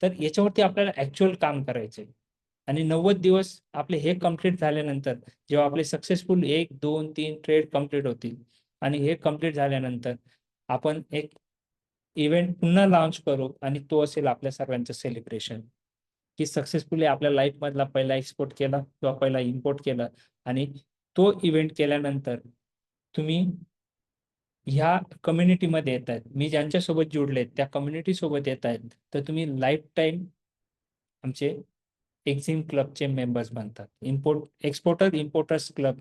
तर याच्यावरती आपल्याला ऍक्च्युअल काम करायचंय. आणि 90 दिवस आपले हे कंप्लीट झाल्यानंतर, जेव्हा आपले सक्सेसफुल 1, 2, 3 ट्रेड कंप्लीट होतील आणि हे कंप्लीट झाल्यानंतर आपण एक इव्हेंट पुन्हा लॉन्च करू आणि तो असेल आपल्या सर्वांचं सेलिब्रेशन, की सक्सेसफुली आपल्या लाईफ मधला पहिला एक्सपोर्ट केला किंवा पहिला इम्पोर्ट केला. आणि तो इव्हेंट केल्यानंतर तुम्ही ह्या कम्युनिटीमध्ये येत आहेत, मी ज्यांच्यासोबत जोडलेत त्या कम्युनिटी सोबत येत आहेत, तर तुम्ही लाईफ टाईम आमचे एक्झिम क्लबचे मेंबर्स बनतात. एक्सपोर्टर इम्पोर्टर्स क्लब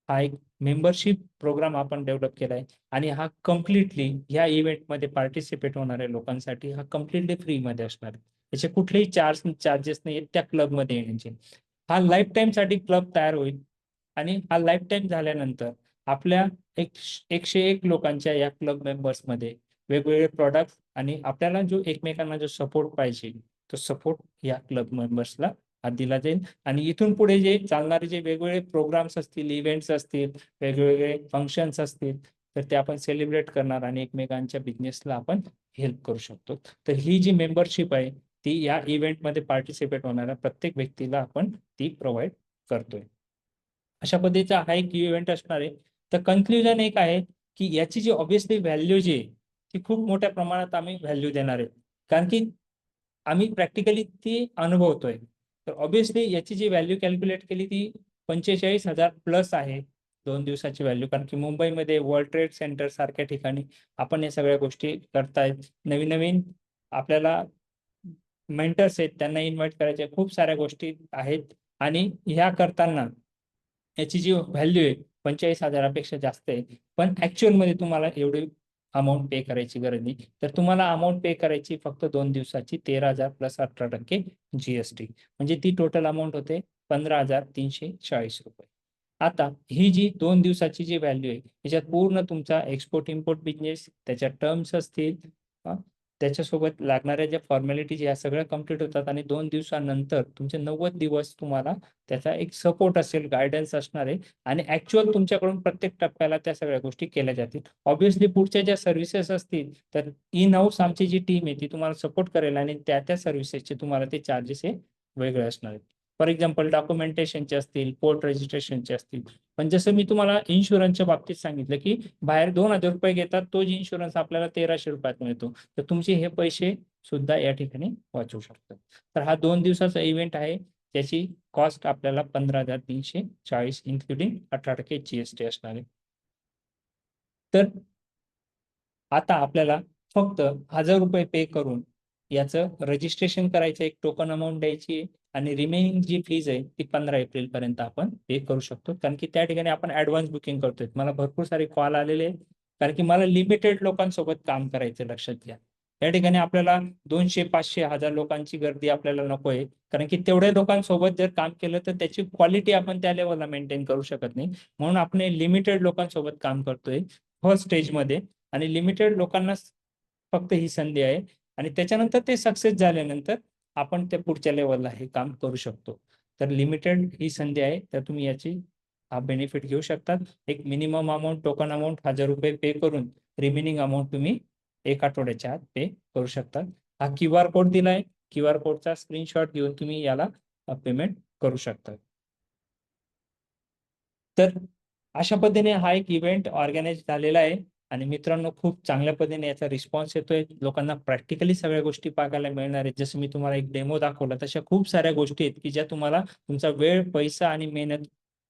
हा एक मेंबरशिप प्रोग्राम आपण डेव्हलप केलाय आणि हा कम्प्लिटली ह्या इव्हेंटमध्ये पार्टिसिपेट होणाऱ्या लोकांसाठी हा कम्प्लिटली फ्री मध्ये असणार आहे. याचे कुठलेही चार्जेस नाही त्या क्लबमध्ये येण्याचे. हा लाईफ टाईम साठी क्लब तयार होईल आणि हा लाईफ टाईम झाल्यानंतर आपल्या 101 लोकांच्या या क्लब मेंबर्समध्ये वेगवेगळे प्रॉडक्ट आणि आपल्याला जो एकमेकांना जो सपोर्ट पाहिजे तो सपोर्ट या क्लब मेंबर्सला दिला जाईल. आणि इथून पुढे जे चालणारे जे वेगवेगळे प्रोग्राम्स असतील, इव्हेंट्स असतील, वेगवेगळे फंक्शन्स असतील, तर ते आपण सेलिब्रेट करणार आणि एकमेकांच्या बिझनेसला आपण हेल्प करू शकतो. तर ही जी मेंबरशिप आहे ती या इव्हेंटमध्ये पार्टिसिपेट होणाऱ्या प्रत्येक व्यक्तीला आपण ती प्रोव्हाइड करतोय. अशा पद्धतीचा हा एक इव्हेंट असणार आहे. तर कन्क्ल्युजन एक आहे की याची जी ऑब्व्हियसली व्हॅल्यू जी आहे ती खूप मोठ्या प्रमाणात आम्ही व्हॅल्यू देणार आहे, कारण की आम्ही प्रॅक्टिकली ती अनुभवतोय. तर ऑब्व्हियसली याची जी व्हॅल्यू कॅल्क्युलेट केली ती 45,000 प्लस आहे 2 दिवसाची व्हॅल्यू, कारण की मुंबईमध्ये वर्ल्ड ट्रेड सेंटर सारख्या ठिकाणी आपण या सगळ्या गोष्टी करतायत. नवीन नवीन आपल्याला मेंटर्स आहेत त्यांना इन्व्हाइट करायचे, खूप साऱ्या गोष्टी आहेत. आणि ह्या करताना याची जी व्हॅल्यू आहे 45,000पेक्षा जास्त आहे, पण ऍक्च्युअल मध्ये तुम्हाला एवढी अमाऊंट पे करायची गरज नाही. तर तुम्हाला अमाऊंट पे करायची फक्त 2 दिवसाची 13,000 प्लस 18% जीएसटी, म्हणजे ती टोटल अमाऊंट होते 15,340 रुपये. आता ही जी 2 दिवसाची जी व्हॅल्यू आहे त्याच्यात पूर्ण तुमचा एक्सपोर्ट इम्पोर्ट बिझनेस, त्याच्या टर्म्स असतील, त्याच्यासोबत लागणाऱ्या ज्या फॉर्मॅलिटीज या सगळ्या कम्प्लीट होतात. आणि 2 दिवसानंतर तुमचे 90 दिवस तुम्हाला त्याचा एक सपोर्ट असेल, गायडन्स असणार आहे. आणि ऍक्च्युअल तुमच्याकडून प्रत्येक टप्प्याला त्या सगळ्या गोष्टी केल्या जातील. ऑब्व्हियसली पुढच्या ज्या सर्व्हिसेस असतील तर इन हाऊस आमची जी टीम आहे ती तुम्हाला सपोर्ट करेल आणि त्या सर्व्हिसेसचे तुम्हाला ते चार्जेस हे वेगळे असणार आहेत. फॉर एक्झाम्पल डॉक्युमेंटेशनचे असतील, पोर्ट रजिस्ट्रेशनचे असतील. पण जसं मी तुम्हाला इन्शुरन्सच्या बाबतीत सांगितलं की बाहेर 2,000 रुपये घेतात, तोच इन्शुरन्स आपल्याला 1,300 रुपयात मिळतो. तर तुमचे हे पैसे सुद्धा या ठिकाणी वाचू शकतात. तर हा 2 दिवसाचा इव्हेंट आहे, त्याची कॉस्ट आपल्याला 15,340 इन्क्लुडिंग 18% जीएसटी असणार आहे. तर आता आपल्याला फक्त 1,000 रुपये पे करून याचं रजिस्ट्रेशन करायचं, एक टोकन अमाऊंट द्यायची आहे. आणि रिमेनिंग जी फीज आहे ती 15 एप्रिल पर्यंत आपण पे करू शकतो, कारण की त्या ठिकाणी आपण ऍडव्हान्स बुकिंग करतोय. मला भरपूर सारे कॉल आलेले आहेत, कारण की मला लिमिटेड लोकांसोबत काम करायचं, लक्षात घ्या. त्या ठिकाणी आपल्याला 200, 500, 1,000 लोकांची गर्दी आपल्याला नको आहे, कारण की तेवढ्या लोकांसोबत जर काम केलं तर त्याची क्वालिटी आपण त्या लेवलला मेंटेन करू शकत नाही. म्हणून आपण लिमिटेड लोकांसोबत काम करतोय फर्स्ट स्टेजमध्ये. आणि लिमिटेड लोकांना फक्त ही संधी आहे. आणि त्याच्यानंतर ते सक्सेस झाल्यानंतर आपण त्या पुढच्या लेवलला हे काम करू शकतो. तर लिमिटेड ही संधी आहे, तर तुम्ही याची हा बेनिफिट घेऊ शकतात. एक मिनिमम अमाऊंट, टोकन अमाऊंट 1,000 रुपये पे करून रिमेनिंग अमाऊंट तुम्ही 1 आठवड्याच्या आत पे करू शकता. हा QR कोड दिलाय, QR कोडचा स्क्रीनशॉट घेऊन तुम्ही याला पेमेंट करू शकता. तर अशा पद्धतीने हा एक इव्हेंट ऑर्गनाइज झालेला आहे. आणि मित्रांनो, खूप चांगल्या पद्धतीने याचा रिस्पॉन्स येतोय. लोकांना प्रॅक्टिकली सगळ्या गोष्टी बघायला मिळणार आहेत. जसं मी तुम्हाला एक डेमो दाखवला, तशा खूप साऱ्या गोष्टी आहेत की ज्या तुम्हाला तुमचा वेळ, पैसा आणि मेहनत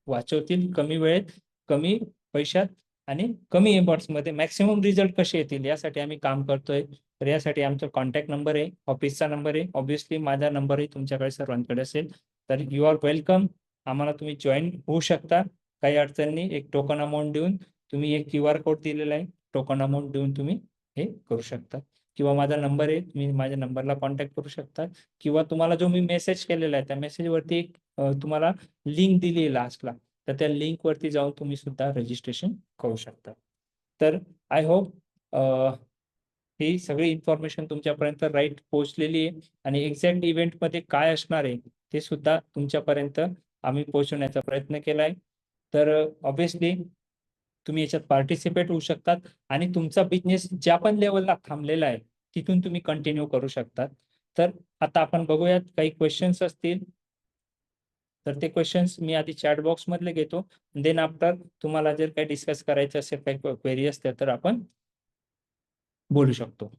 वाचवतील. कमी वेळेत, कमी पैशात आणि कमी एफर्ट्स मध्ये मॅक्सिमम रिझल्ट कसे येतील यासाठी आम्ही काम करतोय. तर यासाठी आमचा कॉन्टॅक्ट नंबर आहे, ऑफिसचा नंबर आहे, ऑब्व्हियसली माझा नंबरही तुमच्याकडे सर्वांकडे असेल. तर यू आर वेलकम. आम्हाला तुम्ही जॉईन होऊ शकता. काही अडचण नाही. एक टोकन अमाऊंट देऊन तुम्ही, एक QR कोड दिलेला आहे, टोकन अमाऊंट देऊन तुम्ही हे करू शकता. किंवा माझा नंबर आहे, तुम्ही माझ्या नंबरला कॉन्टॅक्ट करू शकता. किंवा तुम्हाला जो मी मेसेज केलेला आहे त्या मेसेजवरती एक तुम्हाला लिंक दिली आहे लास्टला, तर त्या लिंक वरती जाऊन तुम्ही सुद्धा रजिस्ट्रेशन करू शकता. तर आय होप ही सगळी इन्फॉर्मेशन तुमच्यापर्यंत राईट पोहोचलेली आहे. आणि एक्झॅक्ट इव्हेंटमध्ये काय असणार आहे ते सुद्धा तुमच्यापर्यंत आम्ही पोहोचवण्याचा प्रयत्न केलाय. तर ऑब्व्हियसली तुम्ही याच्यात पार्टिसिपेट होऊ शकतात आणि तुमचा बिझनेस ज्या पण लेवलला थांबलेला आहे तिथून तुम्ही कंटिन्यू करू शकतात. तर आता आपण बघूयात, काही क्वेश्चन्स असतील तर ते क्वेश्चन्स मी आधी चॅट बॉक्स मधले घेतो. देन आफ्टर तुम्हाला जर काही डिस्कस करायचं असेल, काही क्वेरी असतील तर आपण बोलू शकतो.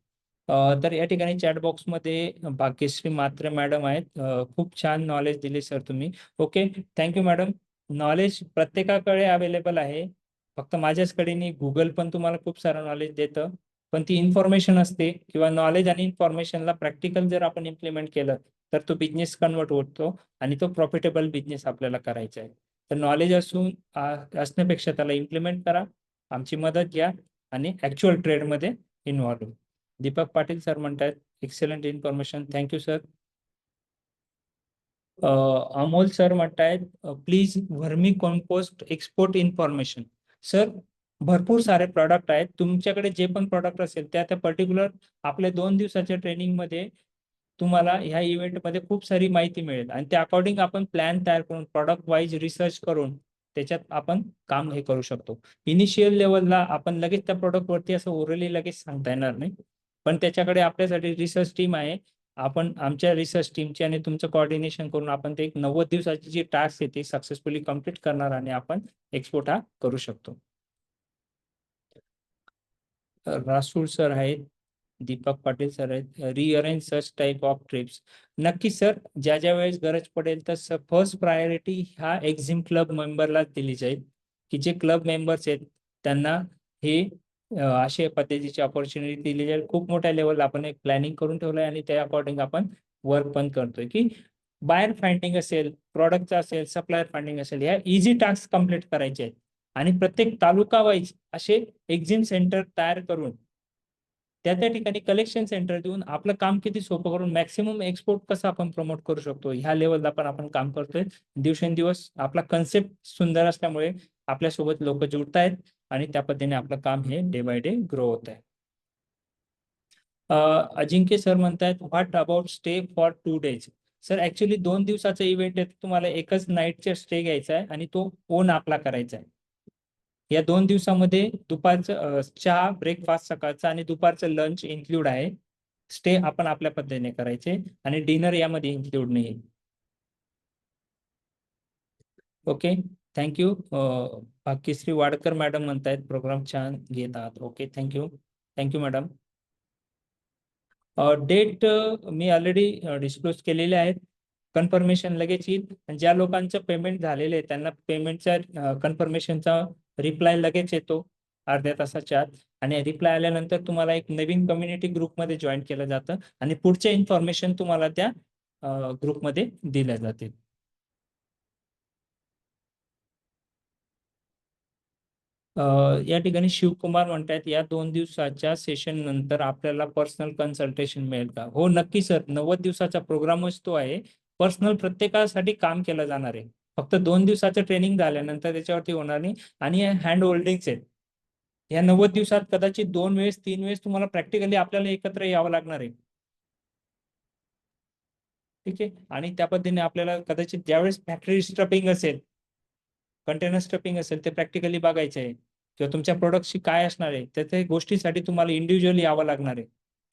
तर या ठिकाणी चॅट बॉक्समध्ये भाग्यश्री म्हात्रे मॅडम आहेत. खूप छान नॉलेज दिले सर तुम्ही. Okay, thank you madam. नॉलेज प्रत्येकाकडे अवेलेबल आहे, फक्त माझ्याचकडे नाही. गुगल पण तुम्हाला खूप सारं नॉलेज देतं. पण ती इन्फॉर्मेशन असते किंवा नॉलेज आणि इन्फॉर्मेशनला प्रॅक्टिकल जर आपण इम्प्लिमेंट केलं तर तो बिझनेस कन्वर्ट होतो आणि तो प्रॉफिटेबल बिझनेस आपल्याला करायचा आहे. तर नॉलेज असण्यापेक्षा त्याला इम्प्लिमेंट करा, आमची मदत घ्या आणि ऍक्च्युअल ट्रेडमध्ये इन्व्हॉल्व. दीपक पाटील सर म्हणतात, excellent information, thank you sir. Amol sir म्हणतायत, please vermicompost export information. Sir भरपूर सारे प्रॉडक्ट आहेत, तुमच्याकडे जे पण प्रॉडक्ट असेल त्या पर्टिक्युलर आपल्या 2 दिवसाच्या ट्रेनिंगमध्ये तुम्हाला ह्या इव्हेंटमध्ये खूप सारी माहिती मिळेल आणि त्या अकॉर्डिंग आपण प्लॅन तयार करून प्रॉडक्ट वाईज रिसर्च करून त्याच्यात आपण काम हे करू शकतो. इनिशियल लेवलला आपण लगेच त्या प्रोडक्ट वरती असं ओरली लगेच सांगता येणार नाही, पण त्याच्याकडे आपल्यासाठी रिसर्च टीम आहे. आपण आमच्या रिसर्च टीमची आणि तुमचं कोऑर्डिनेशन करून आपण ते एक 90 दिवसाची जी टास्क आहे ती सक्सेसफुली कम्प्लीट करणार आणि आपण एक्सपोर्ट हा करू शकतो. रासूल सर आहेत, दीपक पाटील सर आहेत, rearrange such type of trips. नक्की सर, ज्या ज्या वेळेस गरज पडेल तर फर्स्ट प्रायोरिटी ह्या एक्झिम क्लब मेंबरला दिली जाईल, की जे क्लब मेंबर्स आहेत त्यांना हे अशा पद्धतीची ऑपॉर्च्युनिटी दिली जाईल. खूप मोठ्या लेवलला आपण एक प्लॅनिंग करून ठेवलंय आणि त्या अकॉर्डिंग आपण वर्क पण करतोय, की बायर फाइंडिंग असेल, प्रॉडक्टचा असेल, सप्लायर फाइंडिंग असेल, ह्या इझी टास्क कम्प्लीट करायचे आहेत आणि प्रत्येक तालुका वाईज असे एक्झिम सेंटर तयार करून त्या ठिकाणी कलेक्शन सेंटर देऊन आपलं काम किती सोपं करून मॅक्सिमम एक्सपोर्ट कसं आपण प्रमोट करू शकतो ह्या लेवलला पण आपण काम करतोय. दिवसेंदिवस आपला कन्सेप्ट सुंदर असल्यामुळे आपल्यासोबत लोक जुडतायत आणि त्या पद्धतीने आपलं काम हे डे बाय डे ग्रो होत आहे. अजिंक्य सर म्हणतायत what about stay for 2 days. Sir actually 2 दिवसाचा इव्हेंट आहे, तुम्हाला एकच नाईटचा स्टे घ्यायचा आहे आणि तो ओन आपला करायचा आहे. या 2 दिवसामध्ये दुपारचं चहा ब्रेकफास्ट सकाळचा आणि दुपारचं लंच इन्क्लूड आहे. स्टे आपण आपल्या पद्धतीने करायचे आणि डिनर यामध्ये इन्क्लूड नाही. Okay, thank you. Bhagyashree Wadkar madam म्हणतायत प्रोग्राम छान घेत आहात. Okay, thank you. Thank you madam. Date मी ऑलरेडी डिस्क्लोज केलेले आहेत. कन्फर्मेशन लगेच येईल. ज्या लोकांचं पेमेंट झालेलं आहे त्यांना पेमेंटचा कन्फर्मेशनचा रिप्लाय लगेच येतो अर्ध्या तासाच्या आत आणि रिप्लाय आल्यानंतर तुम्हाला एक नवीन कम्युनिटी ग्रुपमध्ये जॉईन केलं जातं आणि पुढचे इन्फॉर्मेशन तुम्हाला त्या ग्रुपमध्ये दिल्या जातील. या ठिकाणी शिवकुमार म्हणतायत या 2 दिवसाच्या सेशन नंतर आपल्याला पर्सनल कन्सल्टेशन मिळेल का? हो नक्की सर, 90 दिवसाचा प्रोग्रामच तो आहे. पर्सनल प्रत्येकासाठी काम केलं जाणार आहे. फक्त 2 दिवसाचं ट्रेनिंग झाल्यानंतर त्याच्यावरती होणार नाही आणि हँड होल्डिंग आहेत. या 90 दिवसात कदाचित 2 वेळेस 3 वेळेस तुम्हाला प्रॅक्टिकली आपल्याला एकत्र यावं लागणार आहे. ठीक आहे, आणि त्या पद्धतीने आपल्याला कदाचित ज्यावेळेस फॅक्टरी स्ट्रपिंग असेल, कंटेनर स्टफिंग असेल ते प्रॅक्टिकली बघायचे आहे किंवा तुमच्या प्रोडक्टची काय असणार आहे तर त्या गोष्टीसाठी तुम्हाला इंडिव्हिज्युअली यावं लागणार आहे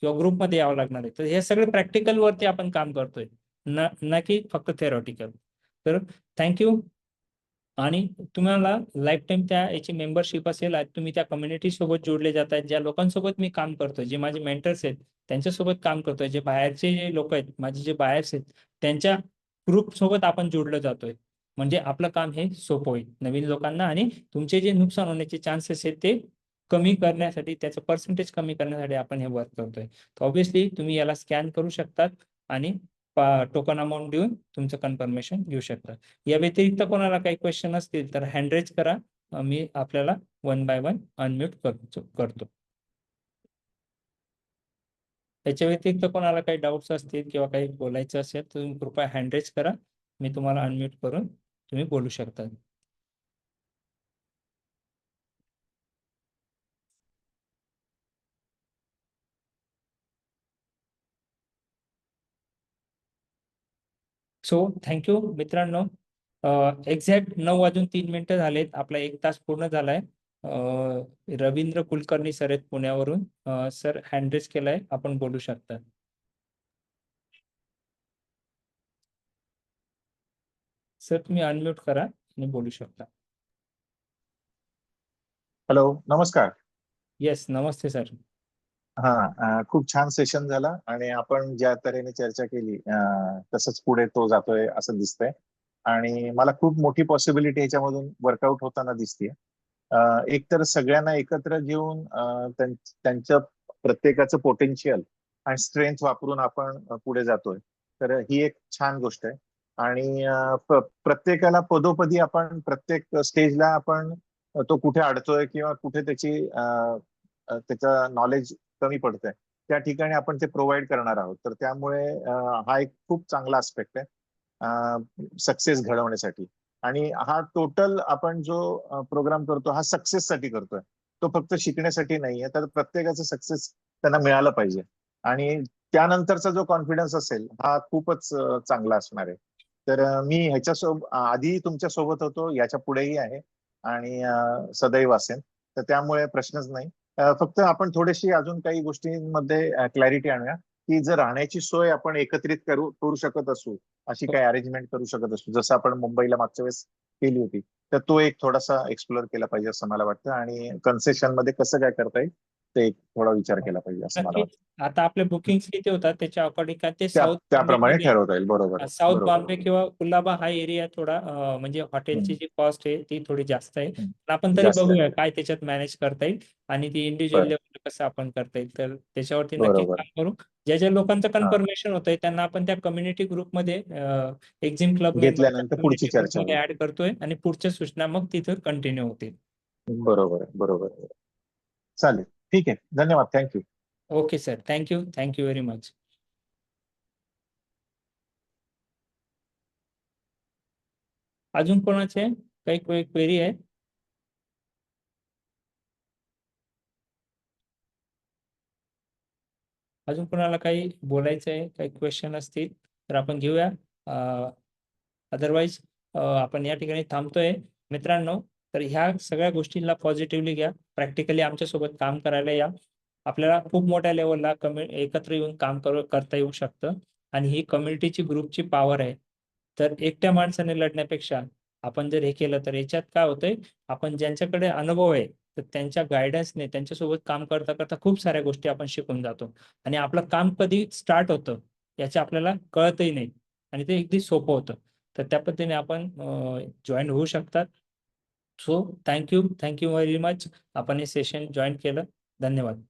किंवा ग्रुपमध्ये यावं लागणार आहे. तर हे सगळे प्रॅक्टिकल वरती आपण काम करतोय, ना की फक्त थेरॉटिकल. तर थँक्यू. आणि तुम्हाला लाईफ टाईम त्या याची मेंबरशिप असेल, तुम्ही त्या कम्युनिटी सोबत जोडले जात आहेत. ज्या लोकांसोबत मी काम करतोय, जे माझे मेंटर्स आहेत त्यांच्यासोबत काम करतोय, जे बाहेरचे जे लोक आहेत माझे जे बायर्स आहेत त्यांच्या ग्रुप सोबत आपण जोडलं जातोय. म्हणजे आपलं काम हे सोपं होईल नवीन लोकांना आणि तुमचे जे नुकसान होण्याचे चान्सेस आहेत ते कमी करण्यासाठी, त्याचं पर्सेंटेज कमी करण्यासाठी आपण हे वर्क करतोय. तर ऑब्व्हियसली तुम्ही याला स्कॅन करू शकतात आणि टोकन अमाऊंट देऊन तुमचं कन्फर्मेशन घेऊ शकता. या व्यतिरिक्त कोणाला काही क्वेश्चन असतील तर हँड रेज करा, मी आपल्याला 1 बाय 1 अनम्यूट करतो. त्याच्या व्यतिरिक्त कोणाला काही डाऊट्स असतील किंवा काही बोलायचं असेल तर तुम्ही कृपया हँड रेज करा, मी तुम्हाला अनम्यूट करून तुम्ही बोलू शकता. सो थँक्यू मित्रांनो. एक्झॅक्ट 9:03 झालेत, आपला 1 तास पूर्ण झालाय. रवींद्र कुलकर्णी सर आहेत पुण्यावरून. सर हँड रेज केलाय, आपण बोलू शकता. सर तुम्ही अनम्यूट करा आणि बोलू शकता. हॅलो, नमस्कार. येस, नमस्ते सर. खूप छान सेशन झाला आणि आपण ज्या तऱ्हेने चर्चा केली तसंच पुढे तो जातोय असं दिसतंय आणि मला खूप मोठी पॉसिबिलिटी याच्यामधून वर्कआउट होताना दिसते. एक तर सगळ्यांना एकत्र घेऊन त्यांचं प्रत्येकाचं पोटेन्शियल आणि स्ट्रेंथ वापरून आपण पुढे जातोय, तर ही एक छान गोष्ट आहे. आणि प्रत्येकाला पदोपदी आपण प्रत्येक स्टेजला आपण तो कुठे अडतोय किंवा कुठे त्याचं नॉलेज कमी पडतंय त्या ठिकाणी आपण ते प्रोव्हाइड करणार आहोत. तर त्यामुळे हा एक खूप चांगला आस्पेक्ट आहे सक्सेस घडवण्यासाठी. आणि हा टोटल आपण जो प्रोग्राम करतो हा सक्सेससाठी करतोय. तो फक्त शिकण्यासाठी नाहीये. तर प्रत्येकाचं सक्सेस त्यांना मिळालं पाहिजे आणि त्यानंतरचा जो कॉन्फिडन्स असेल हा खूपच चांगला असणार आहे. तर मी ह्याच्यासोबत आधी तुमच्या सोबत होतो, याच्या पुढेही आहे आणि सदैव असेल. तर त्यामुळे प्रश्नच नाही. फक्त आपण थोडीशी अजून काही गोष्टींमध्ये क्लॅरिटी आणूया, की जर राहण्याची सोय आपण एकत्रित करू शकत असू, अशी काही अरेंजमेंट करू शकत असू, जसं आपण मुंबईला मागच्या वेळेस केली होती, तर तो एक थोडासा एक्सप्लोर केला पाहिजे असं मला वाटतं. आणि कन्सेशन मध्ये कसं काय करता येईल ते एक थोडा विचार केला पाहिजे असं मला नक्कीच. वाटतं. आता आपले बुकिंग किती होतात त्याच्या अकॉर्डिंग का ते साऊथ त्याप्रमाणे बॉम्बे ठरवता येईल. बरोबर आहे. साऊथ बरोबर बॉम्बे आहे. किंवा कुलाबा हा एरिया थोडा म्हणजे हॉटेलची हम्म, जी कॉस्ट आहे ती थोडी जास्त आहे. हम्म. पण आपण तरी जास्त आहे. बघूया काय त्याच्यात मॅनेज करता येईल आणि ती इंडिव्हिज्युअल बरं. लेवल कसं आपण करता येईल. तर त्याच्यावरती नक्कीच बरोबर. काम करू. ज्या ज्या लोकांचं हा. कन्फर्मेशन होतंय त्यांना आपण त्या कम्युनिटी ग्रुपमध्ये एक्झिम क्लब मेंबरच्या घेतल्यानंतर पुढची कम्युनिटी चर्चा ग्रुपमध्ये होईल. ऍड करतोय आणि पुढच्या सूचना मग तिथं कंटिन्यू होतील. बरोबर आहे. बरोबर आहे. चालेल. ठीक आहे. धन्यवाद. Thank you. Okay sir. Thank you. Thank you very much. अजून कोणाचे काही क्वेरी आहे? अजून कोणाला काही बोलायचं आहे, काही क्वेश्चन असतील तर आपण घेऊया. अदरवाईज आपण या ठिकाणी थांबतोय. मित्रांनो, तर ह्या सगळ्या गोष्टींना पॉझिटिव्हली घ्या. प्रॅक्टिकली आमच्यासोबत काम करायला या. आपल्याला खूप मोठ्या लेवलला एकत्र येऊन काम करता येऊ शकतं आणि ही कम्युनिटीची ग्रुपची पॉवर आहे. तर एकट्या माणसाने लढण्यापेक्षा आपण जर हे केलं तर याच्यात काय होतंय, आपण ज्यांच्याकडे अनुभव आहे तर त्यांच्या गायडन्सने त्यांच्यासोबत काम करता करता खूप साऱ्या गोष्टी आपण शिकून जातो आणि आपलं काम कधी स्टार्ट होतं याचे आपल्याला कळतही नाही आणि ते अगदी सोपं होतं. तर त्या पद्धतीने आपण जॉईन होऊ शकतात. So thank you very much. आपण हे सेशन जॉईन केलं. धन्यवाद.